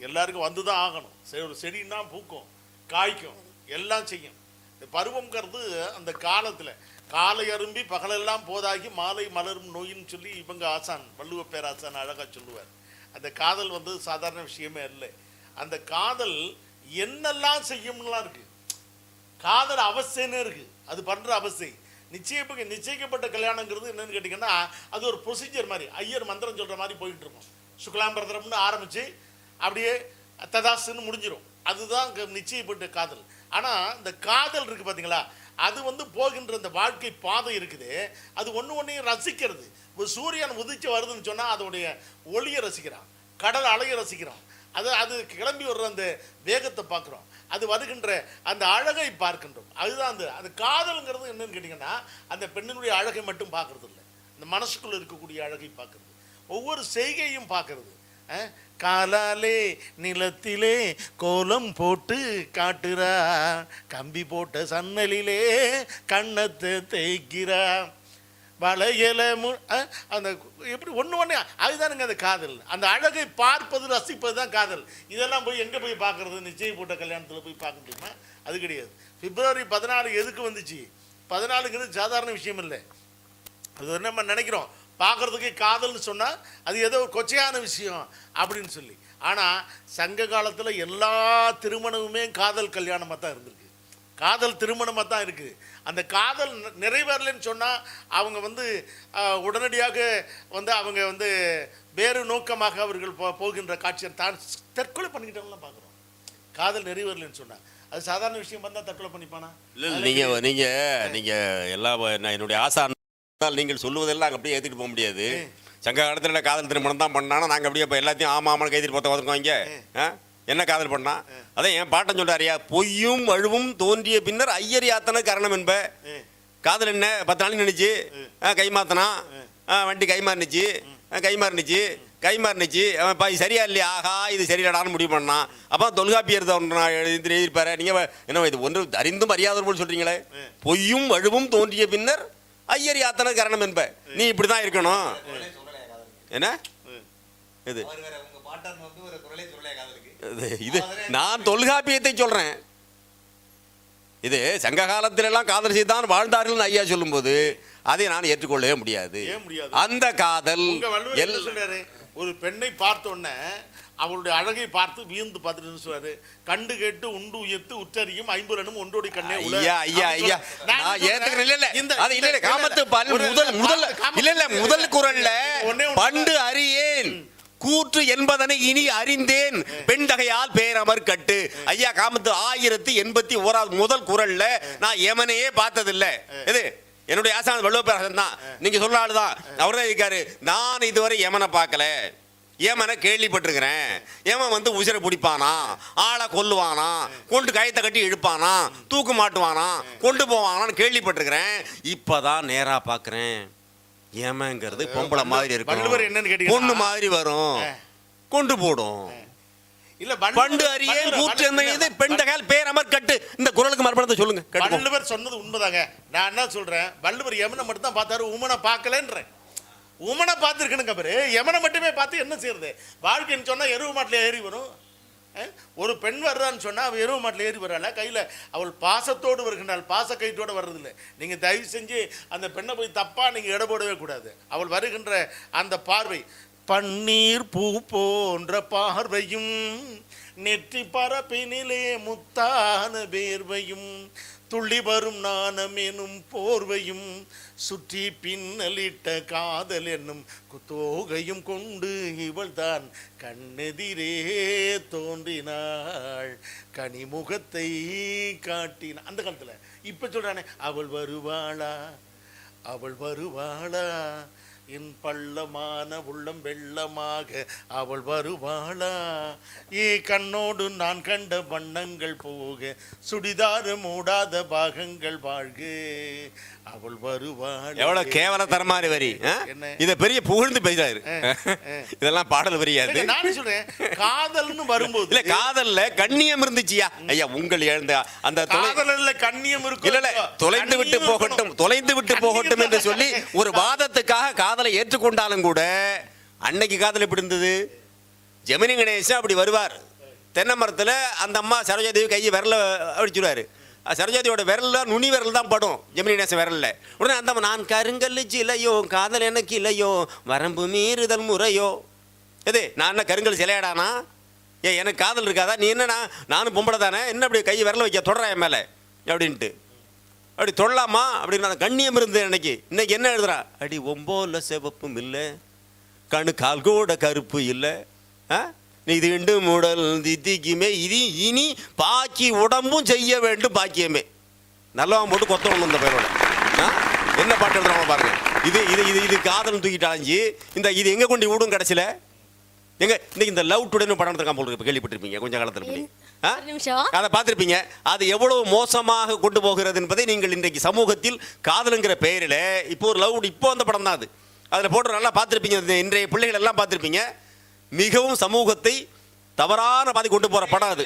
எல்லாருக்கும் வந்து தான் ஆகணும். ஒரு செடின்னா பூக்கும், காய்க்கும், எல்லாம் செய்யும். இந்த பருவங்கிறது அந்த காலத்தில் காலை அரும்பி பகலெல்லாம் போதாகி மாலை மலரும் நோயின்னு சொல்லி இவங்க ஆசான் வள்ளுவ பேராசான் அழகாக சொல்லுவார். அந்த காதல் வந்து சாதாரண விஷயமே இல்லை. அந்த காதல் என்னெல்லாம் செய்யும்லாம் இருக்கு. காதல் அவசியன்னு இருக்கு, அது பண்ற அவசியம். நிச்சயிக்கப்பட்ட கல்யாணங்கிறது என்னன்னு கேட்டிங்கன்னா அது ஒரு ப்ரொசீஜர் மாதிரி, ஐயர் மந்திரம் சொல்ற மாதிரி போயிட்டு இருக்கும். சுக்லாம்பிரதரம்னு ஆரம்பிச்சு அப்படியே ததாசுன்னு முடிஞ்சிடும். அதுதான் நிச்சயப்பட்ட காதல். ஆனால் இந்த காதல் இருக்கு பார்த்தீங்களா, அது வந்து போகின்ற அந்த வாழ்க்கை பாதை இருக்குது, அது ஒன்றையும் ரசிக்கிறது. இப்போ சூரியன் உதிச்சு வருதுன்னு சொன்னால் அதோடைய ஒளியை ரசிக்கிறான், கடல் அலையை ரசிக்கிறான், அது கிளம்பி வர்ற அந்த வேகத்தை பார்க்குறோம், அது வருகின்ற அந்த அழகை பார்க்கின்றோம். அதுதான் அந்த காதல்ங்கிறது என்னன்னு கேட்டிங்கன்னா அந்த பெண்ணினுடைய அழகை மட்டும் பார்க்கறது இல்லை, இந்த மனசுக்குள்ளே இருக்கக்கூடிய அழகை பார்க்கறது, ஒவ்வொரு செய்கையும் பார்க்கறது. காலாலே நிலத்திலே கோலம் போட்டு காட்டுறா, கம்பி போட்ட சன்னலிலே கண்ணத்தை தேய்க்கிறா, வளையல அந்த எப்படி ஒன்று அதுதானுங்க அந்த காதல். அந்த அழகை பார்ப்பது ரசிப்பது தான் காதல். இதெல்லாம் போய் எங்கே போய் பார்க்குறது? நிச்சயம் போட்ட கல்யாணத்தில் போய் பார்க்க முடியுமா? அது கிடையாது. பிப்ரவரி 14 எதுக்கு வந்துச்சு? 14ங்கிறது சாதாரண விஷயம் இல்லை. அது நம்ம நினைக்கிறோம் பார்க்குறதுக்கு காதல்னு சொன்னால் அது ஏதோ ஒரு கொச்சையான விஷயம் அப்படின்னு சொல்லி. ஆனால் சங்க காலத்தில் எல்லா திருமணமுமே காதல் கல்யாணமாக தான் இருந்திருக்கு, காதல் திருமணமாக தான் இருக்குது. அந்த காதல் நிறைவேறலைன்னு சொன்னால் அவங்க வந்து உடனடியாக வந்து அவங்க வந்து வேறு நோக்கமாக அவர்கள் போகின்ற காட்சியை தான் தற்கொலை பண்ணிக்கிட்டவங்களாம் பார்க்குறோம். காதல் நிறைவேறலைன்னு சொன்னால் அது சாதாரண விஷயம் வந்தால் தற்கொலை பண்ணிப்பானா? இல்லை, நீங்கள் எல்லாம் என்னுடைய ஆசை நீங்கள் சொல்லுவதெல்லாம் அப்படியே ஏற்றிட்டு போக முடியாது. சங்க காலத்தில் காதல் திருமணம் தான் பண்ணானா நாங்கள் அப்படியே இப்போ எல்லாத்தையும் ஆமாம் கைதிட்டு போத்த பார்த்துருக்கோம். இங்கே என்ன காதல் பண்ணா? அதான் என் பாட்டன் சொல்றாரியா, பொய்யும் அழுவும் தோன்றிய பின்னர் ஐயர் யாத்தன காரணம் என்ப. காதல் என்ன 10 நாளைக்கு நினைச்சு கை மாத்தனா, வண்டி கைமாறினுச்சு அவன் சரியா இல்லையா, ஆஹா இது சரியில்லாடான்னு முடிவு பண்ணான். அப்போ தொல்காப்பியர் எழுதியிருப்பாரு. நீங்கள் என்ன இது ஒன்று அறிந்தும் அறியாதவர் போல் சொல்றீங்களே, பொய்யும் அழுவும் தோன்றிய பின்னர் ஐயர் யாத்தன காரணம் என்ப. நீ இப்படிதான் இருக்கணும். என்ன இது? இது நான் தொல்காப்பியத்தை சொல்றேன். இது சங்க காலத்திலெல்லாம் காதல் செய்தான் வாழ்ந்தார்கள் ஐயா சொல்லும்போது அதை நான் ஏற்றுக்கொள்ளவே முடியாது. அந்த காதல் ஒரு பெண்ணை பார்த்தோன்னே அவளுடைய அழகை பார்த்து வியந்து பார்த்துட்டு சொல்றாரு, கண்டு கேட்டு உண்டு உயர்த்து உற்றறியும் 50 ஒன்றோடி கண்ணே. முதல் குறள்ல பண்டு அறியேன் கூற்று என்பதனை இனி அறிந்தேன் பெண்தகையால் பேரமர் கட்டு. ஐயா காமத்து 1081 முதல் குறள்ல நான் எமனையே பார்த்ததில்லை. இது என்னுடைய ஆசான் வள்ளுவப்பேரசன் தான், நீங்க சொல்ற ஆளுதான். அவரே இருக்காரு, நான் இதுவரை எமனை பார்க்கல, ஏமனை கேள்விப்பட்டிருக்கிறேன். ஏமன் வந்து உசிரை பிடிப்பானா, ஆளை கொல்லுவானா, கொண்டு கயத்தை கட்டி இழுப்பானா, தூக்கு மாட்டுவானா, கொண்டு போவானான்னு கேள்விப்பட்டிருக்கிறேன். இப்பதான் நேரா பாக்குறேன். ஏமங்கிறது பொம்பளை மாதிரி இருக்கும், பொண்ணு மாதிரி வரும், கொண்டு போடும். இல்ல பண்டு அறியேன் கூற்று பெண்தகையால் பேரமர் கட்டு. இந்த குறளுக்கு மறுபடியும் சொல்லுங்க. வள்ளுவர் சொன்னது உண்மைதாங்க. நான் என்ன சொல்றேன், வள்ளுவர் யமனை மட்டும் தான் பார்த்தாரு, உமனை பார்க்கலன்றேன். உமனை பார்த்துருக்கணுங்க பாரு, யமனை மட்டுமே பார்த்து என்ன செய்யறது? வாழ்க்கைன்னு சொன்னா எருவு மாட்டில் ஏறி வரும். ஒரு பெண் வர்றான்னு சொன்னா அவள் எருவு மாட்டில் ஏறி வர்றாள், கையில் அவள் பாசத்தோடு வருகின்றாள், பாச கைத்தோடு வர்றதில்லை. நீங்கள் தயவு செஞ்சு அந்த பெண்ணை போய் தப்பாக நீங்கள் எடை போடவே கூடாது. அவள் வருகின்ற அந்த பார்வை பன்னீர் பூ போன்ற பார்வையும் நெற்றி பரப்பினிலே முத்தான வேர்வையும் துள்ளி வரும் நாணம் எனும் போர்வையும் சுற்றி பின்னலிட்ட காதல் என்னும் குத்தோகையும் கொண்டு இவள் தான் கண்ணெதிரே தோன்றினாள், கனிமுகத்தை காட்டினாள். அந்த காலத்தில் இப்போ சொல்கிறானே, அவள் வருவாளா என் பள்ளமான உள்ளம் வெள்ளமாக அவள் வருவாளா? கண்ணோடு நான் கண்ட வண்ணங்கள் போக சுடிதாறு மூடாத பாகங்கள் வாழ்க அவள் வருவாள். எவ்வளவு கேவலத்தரமான வரி. என்ன? இத பெரிய புகழ்ந்து பேசுறாரு. இதெல்லாம் பாடல் வரியாது. நானே சொல்றேன், காதல்னு வரும்போது இல்ல காதல்ல கண்ணியம் இருந்துச்சியா ஐயா? உங்கள் எழுந்த அந்த காதல்ல கண்ணியம் இருக்கும். இல்ல தொலைந்து விட்டு போகட்டும் என்று சொல்லி ஒரு வாதத்துக்காக காதலை ஏற்றுக்கொண்டாலும் கூட அன்னைக்கு காதல் எப்படி இருந்தது? ஜெமினி கணேசன் அப்படி வருவார், தென்னை மரத்துல அந்த அம்மா சரோஜாதேவி கையை விரல அடிச்சுடுவாரு. சரோஜாதியோட விரல்ல நுனி விரல் தான் படும் ஜெமினி கணேசன் விரல்ல. உடனே அந்த நான் கருங்கல்லு சிலையோ காதல் எனக்கு இல்லையோ வரம்பு மீறுதல் முறையோ. எது நான் என்ன கருங்கல் சிலையாடானா? எனக்கு காதல் இருக்காதா? நீ என்னன்னா நானும் பொம்பளை தானே, என்ன அப்படி கை விரல வைக்க தொடரா என் மேலே அப்படின்ட்டு. அப்படி தொடலாமா அப்படின்னு அந்த கண்ணியம் இருந்தது அன்னைக்கு. இன்னைக்கு என்ன எழுதுறா? அடி ஒம்போல சிவப்பும் இல்லை, கணு கால் கூட கருப்பு இல்லை, இது இண்டு மூடல் தித்திக்குமே, இது இனி பாக்கி உடம்பும் செய்ய வேண்டும் பாக்கியமே. நல்லவன் போட்டு கொத்தவன் இந்த பேரோட என்ன பாட்டு எழுதுறாங்க பாருங்க. இது இது இது இது காதல் தூக்கிட்டு அலைஞ்சி இந்த இது எங்கே கொண்டு விடும் கடைசியில்? எங்க இன்னைக்கு இந்த லவ் டுடேன்னு படம் எடுத்துருக்கான் போல இருக்கு, கேள்விப்பட்டிருப்பீங்க கொஞ்சம் காலத்தில். அதை பார்த்துருப்பீங்க. அது எவ்வளவு மோசமாக கொண்டு போகிறது என்பதை நீங்கள் இன்றைக்கு சமூகத்தில் காதலுங்கிற பெயரில் இப்போ ஒரு லவ் இப்போ அந்த படம் தான் அது, அதில் போட்டு நல்லா பார்த்துருப்பீங்க. இன்றைய பிள்ளைகள் எல்லாம் பார்த்துருப்பீங்க. மிகவும் சமூகத்தை தவறான பாதி கொண்டு போற படம் அது.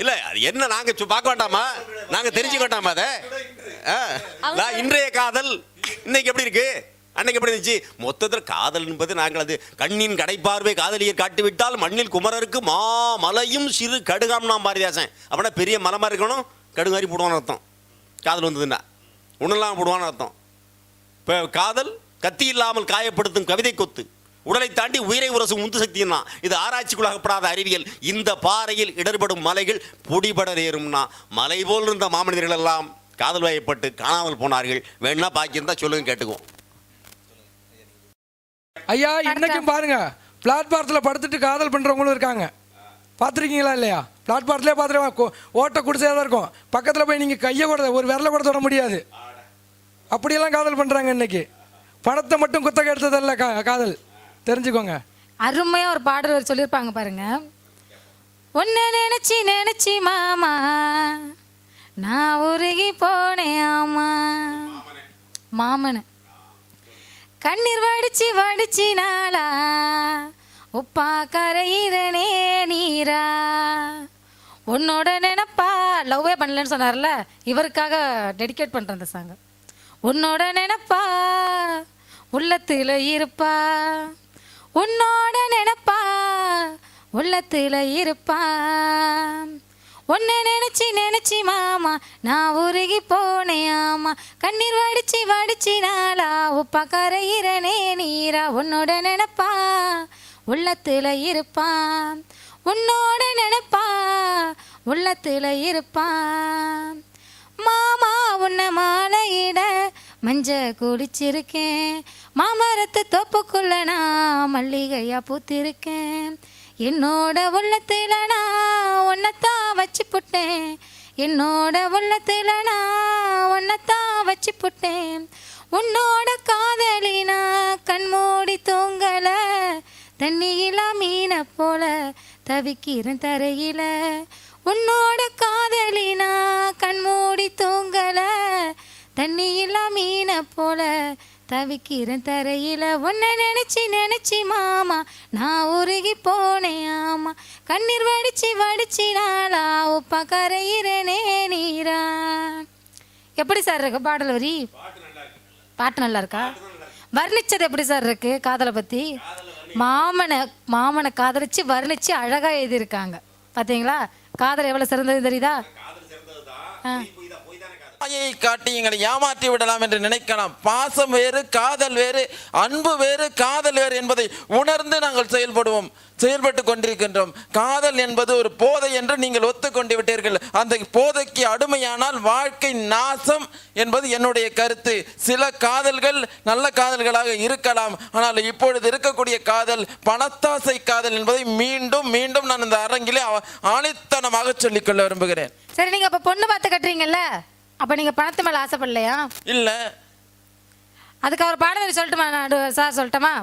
இல்ல அது என்ன நாங்க பார்க்க வேண்டாமா? நாங்க தெரிஞ்சுக்க வேண்டாமா? அதை இன்றைய காதல் இன்னைக்கு எப்படி இருக்கு, அன்னைக்கு எப்படி இருந்துச்சு? மொத்தத்தில் காதல் என்பது நாங்கள் அது கண்ணின் கடைப்பார்வை காதலியை காட்டிவிட்டால் மண்ணில் குமரருக்கு மலையும் சிறு கடுகாம் நாம் பாரதிதாசன். அப்படின்னா பெரிய மலமா இருக்கணும், கடுகாரி போடுவான்னு அர்த்தம். காதல் வந்ததுன்னா உணலாம் போடுவான்னு அர்த்தம். இப்போ காதல் கத்தி இல்லாமல் காயப்படுத்தும் கவிதை கொத்து, உடலை தாண்டி உயிரை உரசும் உந்து சக்தினா, இது ஆராய்ச்சிக்குள்ளாகப்படாத அறிவியல். இந்த பாறையில் இடர்படும் மலைகள் பொடிபட நேரும்னா, மலை போல் இருந்த மாமனிதர்கள் எல்லாம் காதல் வயப்பட்டு காணாமல் போனார்கள். வேணா பாக்கியிருந்தா சொல்லுங்க கேட்டுக்குவோம். ஐயா இன்னைக்கும் பாருங்க, பிளாட்பாரத்தில் படுத்துட்டு காதல் பண்றவங்களும் இருக்காங்க. பார்த்துருக்கீங்களா இல்லையா? பிளாட்பாரத்திலே பார்த்துருவாங்க, ஓட்ட குடிசையாக தான் இருக்கும். பக்கத்தில் போய் நீங்கள் கையை கூட ஒரு விரலை கூட தொட முடியாது. அப்படியெல்லாம் காதல் பண்ணுறாங்க இன்னைக்கு. பணத்தை மட்டும் குத்தகை எடுத்ததல்ல காதல், தெரிஞ்சுக்கோங்க. அருமையா ஒரு பாடல் சொல்லியிருப்பாங்க பாருங்க. உன்னை நினைச்சி நினைச்சி மாமா நான் உருகி போனேன் ஆமா. மாமனு கண்ணீர் வடிச்சு வடிச்சு நாளா உப்பா கரையிறனே நீரா. உன்னோட நினைப்பா லவ்வே பண்ணலன்னு சொன்னார்ல, இவருக்காக டெடிகேட் பண்றேன் அந்த சாங். உன்னோட நினைப்பா உள்ளத்துல இருப்பா, உன்னோட நினைப்பா உள்ளத்துல இருப்பா. உன்னை நினைச்சி நினைச்சி மாமா நான் உருகி போனேன் ஆமா. கண்ணீர் வடிச்சு வடிச்சு நாளா உப்பா கரையிறனே நீரா. உன்னோட நினைப்பா உள்ளத்துல இருப்பா, உன்னோட நினைப்பா உள்ளத்துல இருப்பா. மாமா உன்னை மாலையிட மஞ்ச குடிச்சிருக்கேன், மாமரத்து தோப்புக்குள்ள நான் மல்லிகையா பூத்திருக்கேன். என்னோட உள்ளத்துல நான் உன்னைத்தான் வச்சு புட்டேன், என்னோட உள்ளத்துல நான் உன்னைத்தான் வச்சு புட்டேன். உன்னோட காதலினா கண்மூடி தூங்கல, தண்ணியில மீனை போல தவிக்கிறேன் தரையில. உன்னோட காதலினா கண்மூடி தூங்கல, தண்ணியில மீனை போல தவிக்கிறேன் தரையில. உன்னை நினைச்சி நினைச்சி மாமா நான் உருகி போனேன் ஆமா. கண்ணீர் வடிச்சு வடிச்சு நாளா உப்பா கரையிறனே நீரா. எப்படி சார் இருக்கு பாடல் வரி? பாட்டு நல்லா இருக்கா? வர்ணிச்சது எப்படி சார் இருக்கு காதலை பத்தி? மாமனை காதலிச்சு வர்ணிச்சு அழகா எழுதியிருக்காங்க. பாத்தீங்களா காதல் எவ்வளவு சிறந்தது தெரியுதா? மாயை காட்டி எங்களை ஏமாற்றி விடலாம் என்று நினைக்கலாம். பாசம் வேறு காதல் வேறு, அன்பு வேறு காதல் வேறு என்பதை உணர்ந்து நாங்கள் செயல்பட்டு கொண்டிருக்கின்றோம். காதல் என்பது ஒரு போதை என்று நீங்கள் ஒத்துக்கொண்டு விட்டீர்கள். அந்த போதைக்கு அடிமையானால் வாழ்க்கை நாசம் என்பது என்னுடைய கருத்து. சில காதல்கள் நல்ல காதல்களாக இருக்கலாம், ஆனால் இப்பொழுது இருக்கக்கூடிய காதல் பணத்தாசை காதல் என்பதை மீண்டும் மீண்டும் நான் இந்த அரங்கிலே ஆணித்தனமாக சொல்லிக்கொள்ள விரும்புகிறேன். சரி, நீங்க அப்ப பொண்ணு பார்த்து கட்டுறீங்கல்ல, அப்ப நீங்க பணத்து மேல ஆசைப்படலையா? இல்ல. அதுக்கு அவர் பாடல் சொல்லட்டுமா? நான் சார் சொல்லட்டுமா?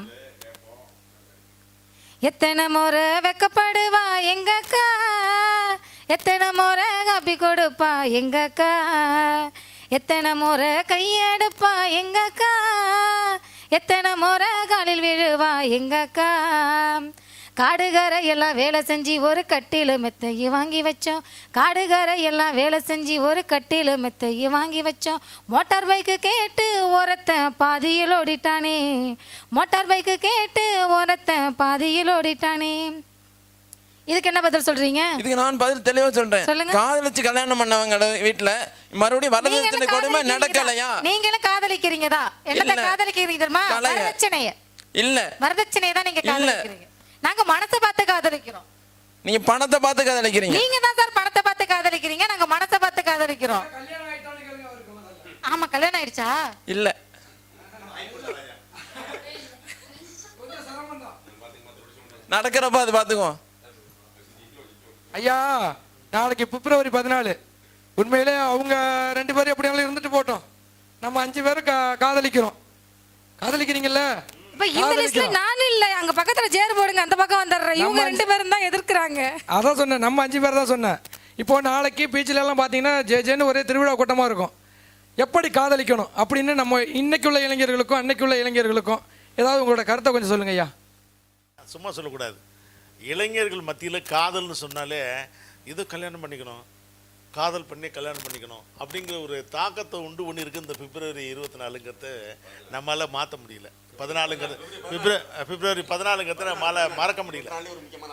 எத்தனை முறை வெக்கப்படுவா எங்க அக்கா, எத்தனை முறை காப்பி கொடுப்பா எங்க அக்கா, எத்தனை முறை கையெடுப்பா எங்க அக்கா, எத்தனை முறை காலில் விழுவா எங்க அக்கா. காடுகரை எல்லாம் வேலை செஞ்சு ஒரு கட்டில மெத்தையை வாங்கி வச்சோம், காடுகரை எல்லாம் வேலை செஞ்சு ஒரு கட்டில மெத்தையை வாங்கி வச்சோம். மோட்டார் பைக்கு கேட்டு ஒருத்தன் பாதியில் ஓடிட்டானே, மோட்டார் பைக்கு கேட்டு ஒருத்தன் பாதியில் ஓடிட்டானே. இதுக்கு என்ன பதில் சொல்றீங்க? இதுக்கு நான் பதில் தெளிவா சொல்றேன். சொல்லுங்க. காதலிச்சு கல்யாணம் பண்ணவங்க வீட்டுல மறுபடியும் வரதட்சணை கொடுமை நடக்கலையா? நீங்களும் காதலிக்கிறீங்கதா? என்னத்த காதலிக்கிறீங்க தெரியுமா? வரதட்சணைய இல்ல, வரதட்சணையை தான் நீங்க காதலிக்கிறீங்க. நாங்க மனசை பார்த்து காதலிக்கிறோம். நீங்க பணத்தை பார்த்து காதலிக்கிறீங்க. நீங்க தான் சார் பணத்தை பார்த்து காதலிக்கிறீங்க, நாங்க மனசை பார்த்து காதலிக்கிறோம். ஆமா, கல்யாணம் ஆயிடுச்சா? இல்ல, நடக்கிறப்ப அது பாத்துக்குவோம். ஐயா, நாளைக்கு பிப்ரவரி 14. உண்மையிலே அவங்க 2 பேரும் எப்படியாலும் இருந்துட்டு போட்டோம். நம்ம 5 பேரும் காதலிக்கிறோம். காதலிக்கிறீங்கல்ல? இப்ப இந்த லிஸ்ட்ல நானும் இல்ல. அங்க பக்கத்துல சேர் போடுங்க, அந்த பக்கம் வந்துடுறேன். இவங்க 2 பேரும் தான் எதிர்க்கிறாங்க. அதான் சொன்னேன், நம்ம 5 பேர் தான் சொன்னேன். இப்போ நாளைக்கு பீச்சில் எல்லாம் பார்த்தீங்கன்னா ஜேன்னு ஒரே திருவிழா கூட்டமாக இருக்கும். எப்படி காதலிக்கணும் அப்படின்னு நம்ம இன்னைக்குள்ள இளைஞர்களுக்கும் அன்னைக்குள்ள இளைஞர்களுக்கும் ஏதாவது உங்களோட கருத்தை கொஞ்சம் சொல்லுங்க ஐயா. சும்மா சொல்லக்கூடாது. இளைஞர்கள் மத்தியில் காதல்னு சொன்னாலே இது கல்யாணம் பண்ணிக்கணும், காதல் பண்ணி கல்யாணம் பண்ணிக்கணும் அப்படிங்கிற ஒரு தாக்கத்தை உண்டு பண்ணியிருக்கு இந்த பிப்ரவரி 24ங்கிறத நம்மளால் மாற்ற முடியல. 14ங்கிறது பிப்ரவரி 14ங்கிறத நம்மளால் மறக்க முடியல.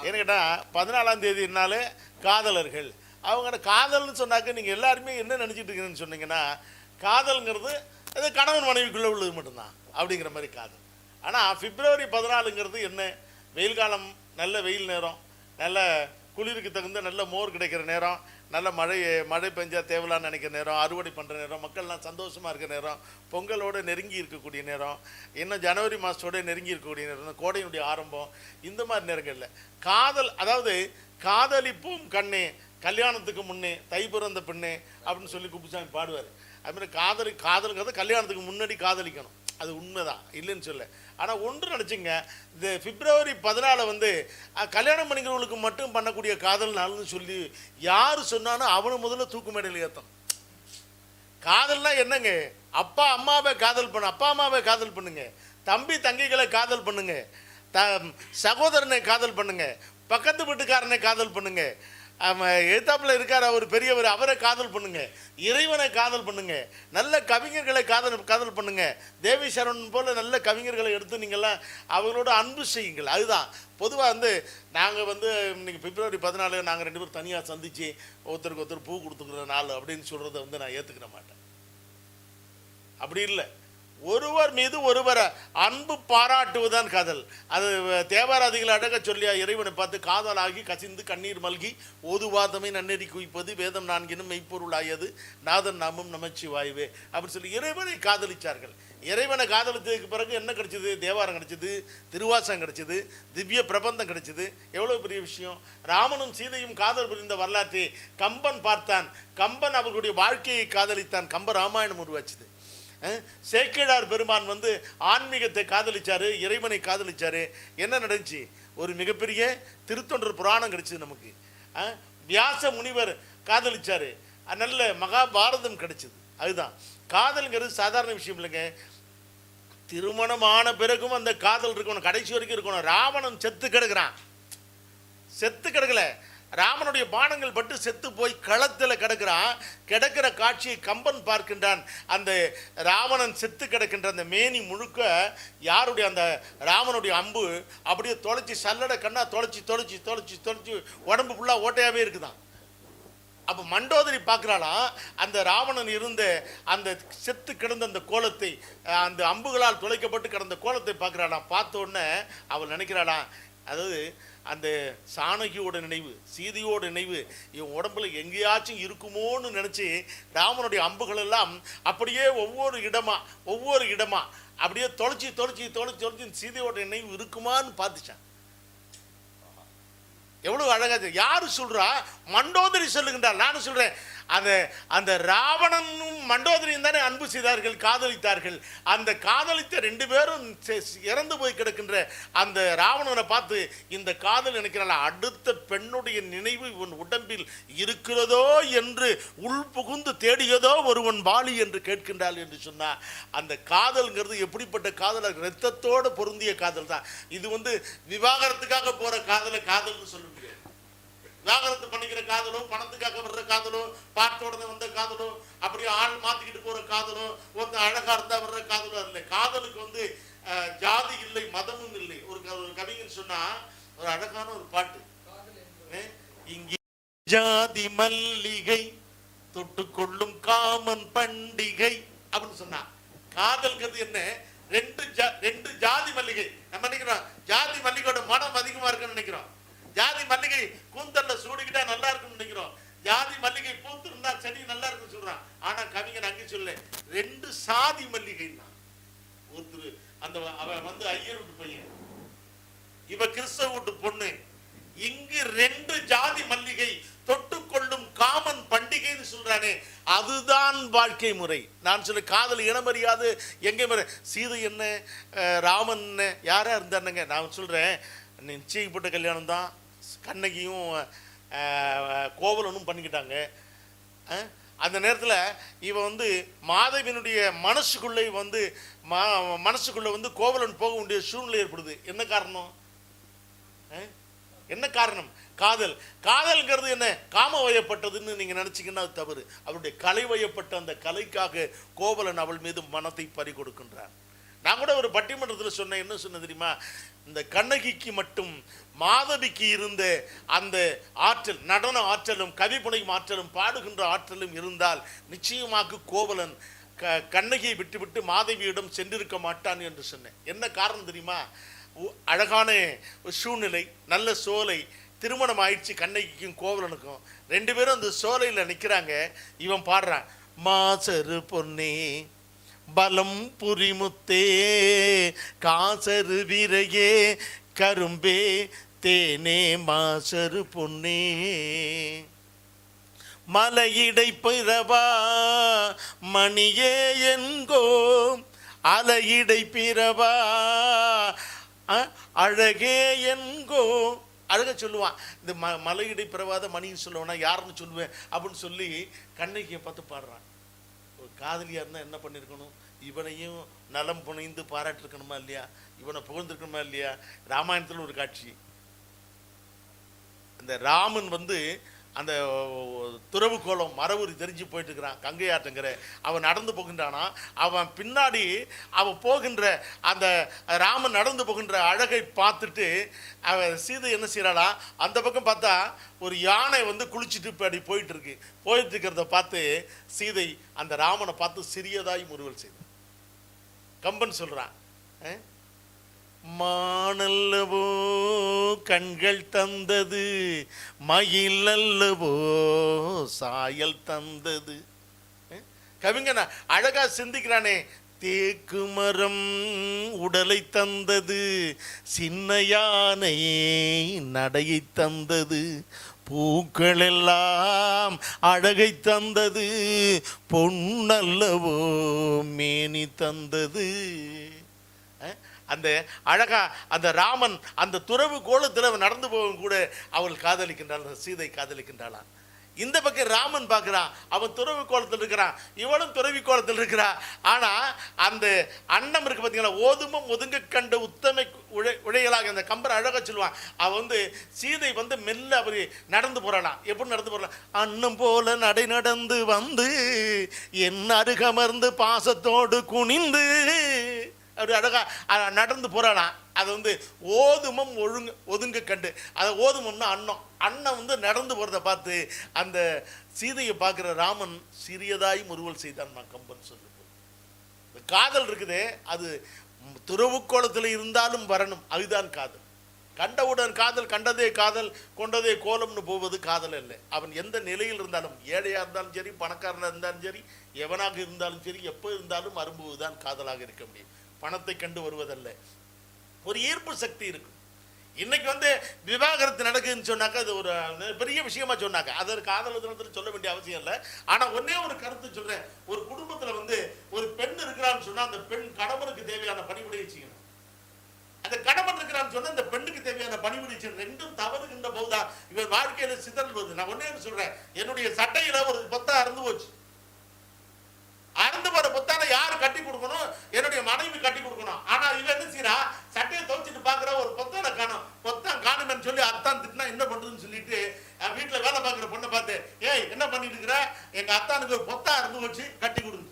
ஏன்னு கேட்டால் 14ஆம் தேதினாலே காதலர்கள் அவங்க காதல்னு சொன்னாக்க நீங்கள் எல்லாருமே என்ன நினச்சிட்டு இருக்கீங்கன்னு சொன்னீங்கன்னா, காதல்ங்கிறது அது கணவன் மனைவிக்குள்ளே உள்ளது மட்டும்தான் அப்படிங்கிற மாதிரி காதல். ஆனால் பிப்ரவரி 14ங்கிறது என்ன? வெயில் காலம், நல்ல வெயில் நேரம், நல்ல குளிருக்கு தகுந்த நல்ல மோர் கிடைக்கிற நேரம், நல்ல மழை பெஞ்சா தேவலான்னு நினைக்கிற நேரம், அறுவடை பண்ணுற நேரம், மக்கள்லாம் சந்தோஷமாக இருக்கிற நேரம், பொங்கலோடு நெருங்கி இருக்கக்கூடிய நேரம், இன்னும் ஜனவரி மாதத்தோடு நெருங்கி இருக்கக்கூடிய நேரம், கோடையினுடைய ஆரம்பம், இந்த மாதிரி நேரங்களில் காதல், அதாவது காதலிப்பும் கண்ணே கல்யாணத்துக்கு முன்னே தை பிறந்த பெண்ணே அப்படின்னு சொல்லி குப்புசாமி பாடுவார். அதுமாதிரி காதலுங்கிறது கல்யாணத்துக்கு முன்னாடி காதலிக்கணும், அது உண்மைதான், இல்லைன்னு சொல்ல. ஆனால் ஒன்று நினச்சிங்க, இந்த பிப்ரவரி 14 கல்யாணம் பண்ணிக்கிறவங்களுக்கு மட்டும் பண்ணக்கூடிய காதல் நாள்னு சொல்லி யார் சொன்னாலும் அவனை முதல்ல தூக்கு மேடையில் ஏற்றணும். காதல்னா என்னங்க? அப்பா அம்மாவை காதல் அப்பா அம்மாவை காதல் பண்ணுங்க, தம்பி தங்கைகளை காதல் பண்ணுங்க, சகோதரனை காதல் பண்ணுங்க, பக்கத்து வீட்டுக்காரனை காதல் பண்ணுங்க, எழுத்தாப்புல இருக்கார் அவர் பெரியவர், அவரை காதல் பண்ணுங்க, இறைவனை காதல் பண்ணுங்க, நல்ல கவிஞர்களை காதல் பண்ணுங்க, தேவி சரவணன் போல நல்ல கவிஞர்களை எடுத்து நீங்கள்லாம் அவங்களோட அன்பு செய்யுங்கள். அதுதான் பொதுவாக நாங்கள் இன்னைக்கு பிப்ரவரி 14 நாங்கள் 2 பேரும் தனியாக சந்தித்து ஒருத்தருக்கு ஒருத்தர் பூ கொடுத்துக்கிற நாள் அப்படின்னு சொல்கிறத நான் ஏற்றுக்கிற மாட்டேன். அப்படி இல்லை, ஒருவர் மீது ஒருவர் அன்பு பாராட்டுவதுதான் காதல். அது தேவாராதிகள் அழக சொல்லியா இறைவனை பார்த்து காதலாகி கசிந்து கண்ணீர் மல்கி ஓதுவாதமை நன்னெறி குவிப்பது வேதம் 4 மெய்ப்பொருளாயது நாதன் நாமம் நமச்சிவாயுவே அப்படின்னு சொல்லி இறைவனை காதலிச்சார்கள். இறைவனை காதலித்ததுக்கு பிறகு என்ன கிடைச்சது? தேவாரம் கிடைச்சது, திருவாசகம் கிடைச்சது, திவ்ய பிரபந்தம் கிடைச்சது. எவ்வளோ பெரிய விஷயம்! ராமனும் சீதையும் காதல் புரிந்த வரலாற்றை கம்பன் பார்த்தான், கம்பன் அவர்களுடைய வாழ்க்கையை காதலித்தான், கம்ப ராமாயணம் உருவாச்சுது. சேக்கிழார் பெருமான் ஆன்மீகத்தை காதலிச்சாரு, இறைவனை காதலிச்சாரு. என்ன நடந்துச்சு? ஒரு மிகப்பெரிய திருத்தொண்டர் புராணம் கிடைச்சது நமக்கு. வியாச முனிவர் காதலிச்சாரு, நல்ல மகாபாரதம் கிடைச்சது. அதுதான் காதல்ங்கிறது சாதாரண விஷயம் இல்லைங்க. திருமணமான பிறகும் அந்த காதல் இருக்கணும், கடைசி வரைக்கும் இருக்கணும். ராவணன் செத்து கிடக்கல, ராமனுடைய பானங்கள் பட்டு செத்து போய் களத்தில் கிடக்கிற காட்சியை கம்பன் பார்க்கின்றான். அந்த ராவணன் செத்து கிடக்கின்ற அந்த மேனி முழுக்க யாருடைய அந்த ராமனுடைய அம்பு அப்படியே தொலைச்சி சல்லடை கண்ணா தொலைச்சி உடம்பு ஃபுல்லாக ஓட்டையாகவே இருக்குதான். அப்போ மண்டோதரி பார்க்குறாளாம், அந்த ராவணன் இருந்த அந்த செத்து கிடந்த அந்த கோலத்தை, அந்த அம்புகளால் துளைக்கப்பட்டு கிடந்த கோலத்தை பார்க்குறாளாம். பார்த்த உடனே அவள் நினைக்கிறாளாம், அதாவது அந்த சாணகியோட நினைவு, சீதையோட நினைவு இவன் உடம்புல எங்கேயாச்சும் இருக்குமோன்னு நினச்சி ராமனுடைய அம்புகள் எல்லாம் அப்படியே ஒவ்வொரு இடமா அப்படியே தொலைச்சி சீதையோட நினைவு இருக்குமான்னு பார்த்துச்சான். எவ்வளவு அழகா! யாரு சொல்றா? மண்டோதரி சொல்லுகின்றார். நானும் சொல்றேன், அந்த அந்த ராவணனும் மண்டோதரியும் தானே அன்பு செய்தார்கள், காதலித்தார்கள். அந்த காதலித்த 2 பேரும் இறந்து போய் கிடக்கின்ற அந்த ராவணனை பார்த்து இந்த காதல் நினைக்கிறாள், அடுத்த பெண்ணுடைய நினைவு இவன் உடம்பில் இருக்கிறதோ என்று உள் புகுந்து தேடியதோ ஒருவன் வாலி என்று கேட்கின்றாள் என்று சொன்னா, அந்த காதல்ங்கிறது எப்படிப்பட்ட காதல்? ரத்தத்தோடு பொருந்திய காதல் தான். இது விவாகரத்துக்காக போற காதலை காதல்னு சொல்ல முடியாது. விவாகரத்து பண்ணிக்கிற காதலோ, பணத்துக்காக வர்ற காதலோ, பாட்டோட வந்த காதலோ, அப்படியே ஆள் மாத்திக்கிட்டு போற காதலோ, ஒருத்தர் அழகா இருந்தா வர்ற காதலோ இல்லை. காதலுக்கு ஜாதி இல்லை, மதமும் இல்லை. ஒரு கவிஞன் சொன்னா ஒரு அழகான ஒரு பாட்டு, இங்கே ஜாதி மல்லிகை தொட்டுக்கொள்ளும் காமன் பண்டிகை அப்படின்னு சொன்னா, காதல்கிறது என்ன? 2 ஜாதி மல்லிகை. நம்ம நினைக்கிறோம் ஜாதி மல்லிகையோட மனம் அதிகமா இருக்குன்னு நினைக்கிறோம். ஜாதி மல்லிகை கூந்தல்ல சூடிக்கிட்டா நல்லா இருக்குன்னு நினைக்கிறோம். ஜாதி மல்லிகை பூத்து இருந்தா செடி நல்லா இருக்குன்னு சொல்றான். ஆனா கவிஞன் அங்கே சொல்ல 2 சாதி மல்லிகைன்னா. ஒருத்தர் அவன் ஐயர் வீட்டு பையன், இவ கிறிஸ்தவ வீட்டு பொண்ணு. இங்கு 2 ஜாதி மல்லிகை தொட்டுக்கொள்ளும் காமன் பண்டிகைன்னு சொல்றானே, அதுதான் வாழ்க்கை முறை. நான் சொல்ல காதல் இனமறியாது எங்கே சீதை என்ன, ராமன் என்ன, யாரா இருந்தானுங்க. நான் சொல்றேன் நிச்சயிக்கப்பட்ட கல்யாணம் தான். கண்ணகியும் கோவலனும் பண்ணிக்கிட்டாங்க. அந்த நேரத்தில் இவன் மாதவியினுடைய மனசுக்குள்ளே மனசுக்குள்ளே கோவலன் போக வேண்டிய சூழ்நிலை ஏற்படுது. என்ன காரணம்? என்ன காரணம்? காதல். காதல்ங்கிறது என்ன? காம வயப்பட்டதுன்னு நீங்க நினைச்சீங்கன்னா அது தவறு. அவருடைய கலை வயப்பட்ட அந்த கலைக்காக கோவலன் அவள் மீது மனத்தை பறி கொடுக்கின்றான். நான் கூட ஒரு பட்டிமன்றத்தில் சொன்னேன். என்ன சொன்ன தெரியுமா? இந்த கண்ணகிக்கு மட்டும் மாதவிக்கு இருந்த அந்த ஆற்றல், நடன ஆற்றலும் கவிப்புனையும் ஆற்றலும் பாடுகின்ற ஆற்றலும் இருந்தால் நிச்சயமாக கோவலன் கண்ணகியை விட்டுவிட்டு மாதவியிடம் சென்றிருக்க மாட்டான் என்று சொன்னேன். என்ன காரணம் தெரியுமா? அழகான சூழ்நிலை, நல்ல சோலை, திருமணம் ஆயிடுச்சு கண்ணகிக்கும் கோவலனுக்கும். 2 பேரும் அந்த சோலையில் நிற்கிறாங்க. இவன் பாடுறான், மாசரு பொன்னே பலம் புரிமுத்தே காசரு வீரையே கரும்பே தேனே மாசரு பொன்னே மலையிடை பிறவா மணியே என்கோ அலையிடை பிறவா அழகே என்கோ. அழக சொல்லுவான். இந்த மலையிடை பிறவாத மணின்னு சொல்லுவானா யாருன்னு சொல்லுவேன் அப்படின்னு சொல்லி கண்ணகியை பார்த்து பாடுறான். ஒரு காதலியா இருந்தா என்ன பண்ணிருக்கணும்? இவனையும் நலம் புனைந்து பாராட்டிருக்கணுமா இல்லையா? இவனை புகழ்ந்திருக்கணுமா இல்லையா? ராமாயணத்துல ஒரு காட்சி, அந்த ராமன் அந்த துறவு கோலம் மரபுரி தெரிஞ்சு போயிட்டு இருக்கிறான் கங்கை ஆற்றங்கிற. அவன் நடந்து போகின்றானா, அவன் பின்னாடி அவன் போகின்ற அந்த ராமன் நடந்து போகின்ற அழகை பார்த்துட்டு அவன் சீதை என்ன செய்யறாளா, அந்த பக்கம் பார்த்தா ஒரு யானை குளிச்சுட்டு அப்படி போயிட்டு இருக்கிறத பார்த்து சீதை அந்த ராமனை பார்த்து சிறியதாய் முறுவல் செய்தான். கம்பன் சொல்றான், மானல்லவோ கண்கள் தந்தது, மயில் அல்லவோ சாயல் தந்தது. கவிஞன் அழகா சிந்திக்கிறானே, தேக்கு மரம் உடலை தந்தது, சின்ன யானை நடையை தந்தது, பூக்கள் எல்லாம் அழகை தந்தது, பொன்னல்லவோ மேனி தந்தது. அந்த அழகா அந்த ராமன் அந்த துறவு கோலத்தில் அவன் நடந்து போகும் கூட அவள் காதலிக்கின்றாள், சீதை காதலிக்கின்றாளா. இந்த பக்கம் ராமன் பார்க்கிறான், அவன் துறவு கோலத்தில் இருக்கிறான், இவளும் துறவி கோலத்தில் இருக்கிறா. ஆனா அந்த அன்னம் இருக்கு பார்த்தீங்களா, ஓதுமும் ஒதுங்க கண்ட உத்தமை உழைகளாக அந்த கம்பர் அழகா சொல்லுவான். அவன் சீதை மெல்ல அவர் நடந்து போறாளாம். எப்படி நடந்து போறான்? அன்னம் போல நடை நடந்து என் அருகமர்ந்து பாசத்தோடு குனிந்து அப்படி அழகா நடந்து போறாளாம். அது ஓதுமம் ஒதுங்க கண்டு, அதை ஓதுமம்னா அன்னம் நடந்து போறதை பார்த்து அந்த சீதையை பார்க்கிற ராமன் சிறியதாய் முறுவல் செய்தான். நான் கம்பன் சொல்லும்போது காதல் இருக்குதே, அது துறவு கோலத்தில் இருந்தாலும் வரணும், அதுதான் காதல். கண்டவுடன் காதல், கண்டதே காதல் கொண்டதே கோலம்னு போவது காதல் இல்லை. அவன் எந்த நிலையில் இருந்தாலும், ஏழையா இருந்தாலும் சரி, பணக்காரனாக இருந்தாலும் சரி, எவனாக இருந்தாலும் சரி, எப்போ இருந்தாலும் அரும்புவதுதான் காதலாக இருக்க முடியும். பணத்தை கண்டு வருவதல்ல. ஒரு ஈர்ப்பு சக்தி இருக்கும். இன்னைக்கு வந்து விவாகரத்து நடக்குதுன்னு சொன்னாக்க அது ஒரு பெரிய விஷயமா சொன்னாங்க. அது காதல் தினத்தில் சொல்ல வேண்டிய அவசியம் இல்லை. ஆனா ஒன்னே ஒரு கருத்து சொல்றேன். ஒரு குடும்பத்துல வந்து ஒரு பெண் இருக்கிறான்னு சொன்னா அந்த பெண் கணவனுக்கு தேவையான பணிவிடையை செய்யணும். அந்த கணவன் இருக்கிறான்னு சொன்னா அந்த பெண்ணுக்கு தேவையான பணிவிடை செய்யணும். ரெண்டும் தவறுகின்ற போதுதான் இவன் வாழ்க்கையில சிதறல் வருது. நான் ஒன்னே சொல்றேன், என்னுடைய சட்டையில ஒரு பொத்தா அறுந்து போச்சு. அறுந்து போற பொத்தான யாரு கட்டி கொடுக்கணும்? என்னுடைய மனைவி கட்டி கொடுக்கணும். ஆனா இவன் என்ன செய்யறா, சட்டையை துவைச்சிட்டு பாக்குற ஒரு பொத்தான காணும், பொத்தான் காணுமென்னு சொல்லி அத்தான் திட்டினா என்ன பண்றதுன்னு சொல்லிட்டு வீட்டுல வேலை பார்க்குற பொண்ணை பார்த்து, ஏய் என்ன பண்ணிட்டு இருக்கிற, எங்க அத்தானுக்கு ஒரு பொத்தா அறுந்து வச்சு கட்டி கொடுங்க.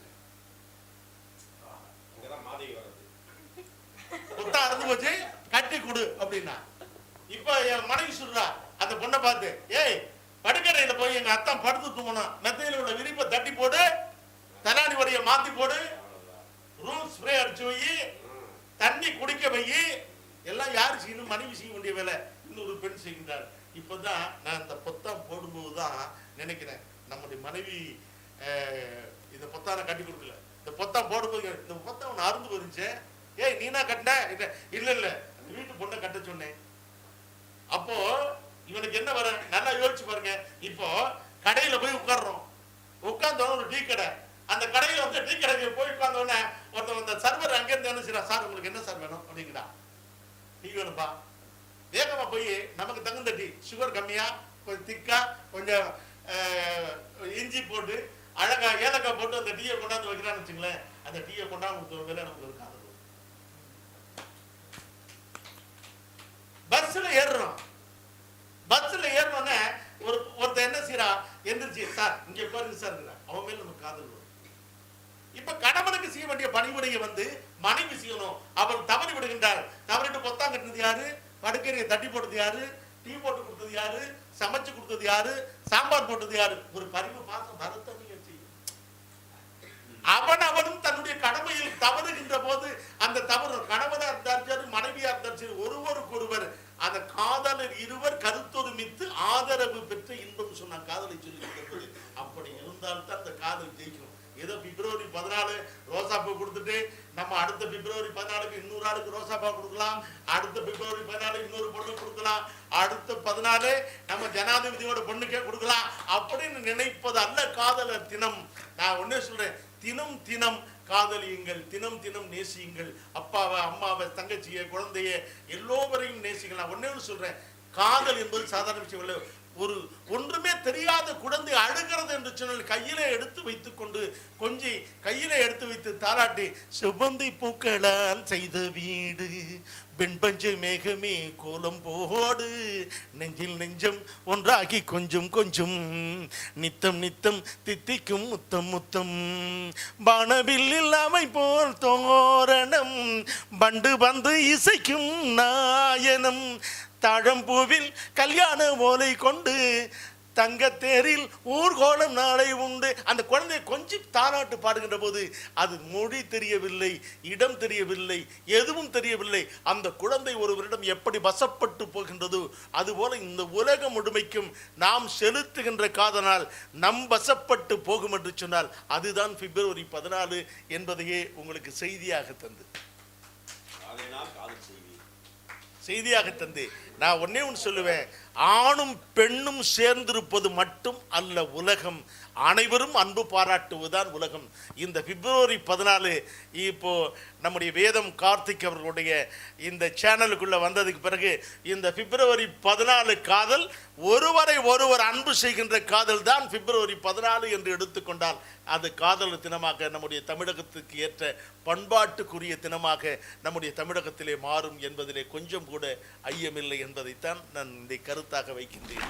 பொத்தா அறுந்து வச்சு கட்டி கொடு அப்படின்னா. இப்ப என் மனைவி சொல்றா அந்த பொண்ணை பார்த்து, ஏய் படுக்கறையில போய் எங்க அத்தான் படுத்து தூங்கணும், மெத்தையில உள்ள விரிப்பை தட்டி போடு, தலாணி வடைய மாத்தி போடு, ரூம் ஸ்ப்ரே அடிச்சு வை, தண்ணி குடிக்க வை, எல்லாம் யாரு செய்யணும்? மனைவி செய்ய வேண்டிய வேலை இன்னொரு பெண் செய்கின்றார். இப்பதான் நான் இந்த பொத்தாம் போடும்போதுதான் நினைக்கிறேன், நம்முடைய மனைவி இந்த பொத்தான கட்டி கொடுக்கல. இந்த பொத்தாம் போடும்போது இந்த பொத்தா ஒன்று அருந்து வந்துச்சு, ஏய் நீனா கட்டின? இல்ல இல்ல வீட்டு பொண்ணை கட்ட சொன்னேன். அப்போ இவனுக்கு என்ன வர, நல்லா யோசிச்சு பாருங்க. இப்போ கடையில போய் உட்கார்றோம், உட்கார்ந்தோம் ஒரு டீ கடை, அந்த கடையில வந்து டீ கடைக்கு போய் உட்கார்ந்தோடனே ஒருத்தன் அந்த சர்வர் அங்கே இருந்து என்ன செய்யறா, சார் உங்களுக்கு என்ன சார் வேணும் அப்படிங்கிறா. டீ வேணும்பா. வேகமா போய் நமக்கு தகுந்த டீ, சுகர் கம்மியா, கொஞ்சம் திக்கா, கொஞ்சம் இஞ்சி போட்டு அழகா ஏலக்காய் போட்டு அந்த டீயை கொண்டாந்து வைக்கிறான்னு வச்சுங்களேன். அந்த டீயை கொண்டாந்து வேலை நமக்கு இருக்காது. பஸ்ல ஏறுறோம், பஸ்ல ஏறணும்னே ஒருத்தர் என்ன செய்யறா, எந்திரிச்சு சார் இங்க பாருங்க சார், அவன் மேல நமக்கு காதல் வரும். இப்ப கணவனுக்கு செய்ய வேண்டிய பணிவிடையை வந்து மனைவி செய்யணும். அவள் தவறி விடுகின்றார். தவறிட்டு பொத்தாங்க கட்டினது யாரு, படுக்கையை தட்டி போட்டது யாரு, டீ போட்டு கொடுத்தது யாரு, சமைச்சு கொடுத்தது யாரு, சாம்பார் போட்டது யாரு? ஒரு பரிவு பாசம் வரத்தை செய்யும். அவனும் தன்னுடைய கடமையில் தவறுகின்ற போது அந்த தவறு கணவனா இருந்தாலும் சரி, மனைவியா இருந்தாலும் சரி, ஒருவருக்கொருவர் அந்த காதலர் இருவர் கருத்தொருமித்து ஆதரவு பெற்று இன்பம் சொன்ன காதலை சொல்லி, அப்படி இருந்தால்தான் அந்த காதல் ஜெயிக்கும். ஏதோ பிப்ரவரி 14 ரோசாப்பூ கொடுத்துட்டு நம்ம அடுத்த பிப்ரவரி 14 இன்னொரு ஆளுக்கு ரோசாப்பா கொடுக்கலாம், அடுத்த பிப்ரவரி 14 இன்னொரு பொண்ணு கொடுக்கலாம், அடுத்த 14 நம்ம ஜனாதிபதியோட பொண்ணுக்கே கொடுக்கலாம் அப்படின்னு நினைப்பது அல்ல காதலர் தினம். நான் ஒன்னே சொல்றேன், தினம் தினம் காதலியுங்கள், தினம் தினம் நேசியுங்கள். அப்பாவை, அம்மாவை, தங்கச்சியை, குழந்தைய எல்லோரையும் நேசிக்கலாம். ஒன்னே சொல்றேன், காதல் என்பது சாதாரண விஷயம் இல்லை. ஒரு ஒன்றுமே தெரியாத குழந்தை அழுகிறது என்று சொன்னால் கையிலே எடுத்து வைத்துக் கொண்டு கொஞ்சி கையிலே எடுத்து வைத்து தாராட்டி, சுபந்தி பூக்களால் செய்த வீடு, வெண்பஞ்சு மேகமே கோலம் போடு, நெஞ்சில் நெஞ்சம் ஒன்றாகி கொஞ்சம் கொஞ்சம், நித்தம் நித்தம் தித்திக்கும் முத்தம் முத்தம், வானவில்லில் அமை போல் தோரணம், பண்டு வந்து இசைக்கும் நாயனம், தாழம்பூவில் கல்யாண ஓலை கொண்டு, தங்கத்தேரில் ஊர்கோலம் நாளை உண்டு. அந்த குழந்தை கொஞ்சம் தாலாட்டு பாடுகின்ற போது அது மொழி தெரியவில்லை, இடம் தெரியவில்லை, எதுவும் தெரியவில்லை. அந்த குழந்தை ஒருவரிடம் எப்படி வசப்பட்டு போகின்றதோ அதுபோல இந்த உலகம் முழுமைக்கும் நாம் செலுத்துகின்ற காதனால் நம் வசப்பட்டு போகும் என்று சொன்னால் அதுதான் பிப்ரவரி 14 என்பதையே உங்களுக்கு செய்தியாக தந்து நான் ஒன்னே ஒன்று சொல்லுவேன், ஆணும் பெண்ணும் சேர்ந்திருப்பது மட்டும் அல்ல உலகம், அனைவரும் அன்பு பாராட்டுவதுதான் உலகம். இந்த பிப்ரவரி 14 இப்போ நம்முடைய வேதம் கார்த்திக் அவர்களுடைய இந்த சேனலுக்குள்ள வந்ததுக்கு பிறகு இந்த பிப்ரவரி 14 காதல் ஒருவரை ஒருவர் அன்பு செய்கின்ற காதல் தான் பிப்ரவரி 14 என்று எடுத்துக்கொண்டால் அது காதல் தினமாக நம்முடைய தமிழகத்துக்கு ஏற்ற பண்பாட்டுக்குரிய தினமாக நம்முடைய தமிழகத்திலே மாறும் என்பதிலே கொஞ்சம் கூட ஐயமில்லை என்பதைத்தான் நான் இந்த கருத்தாக வைக்கின்றேன்.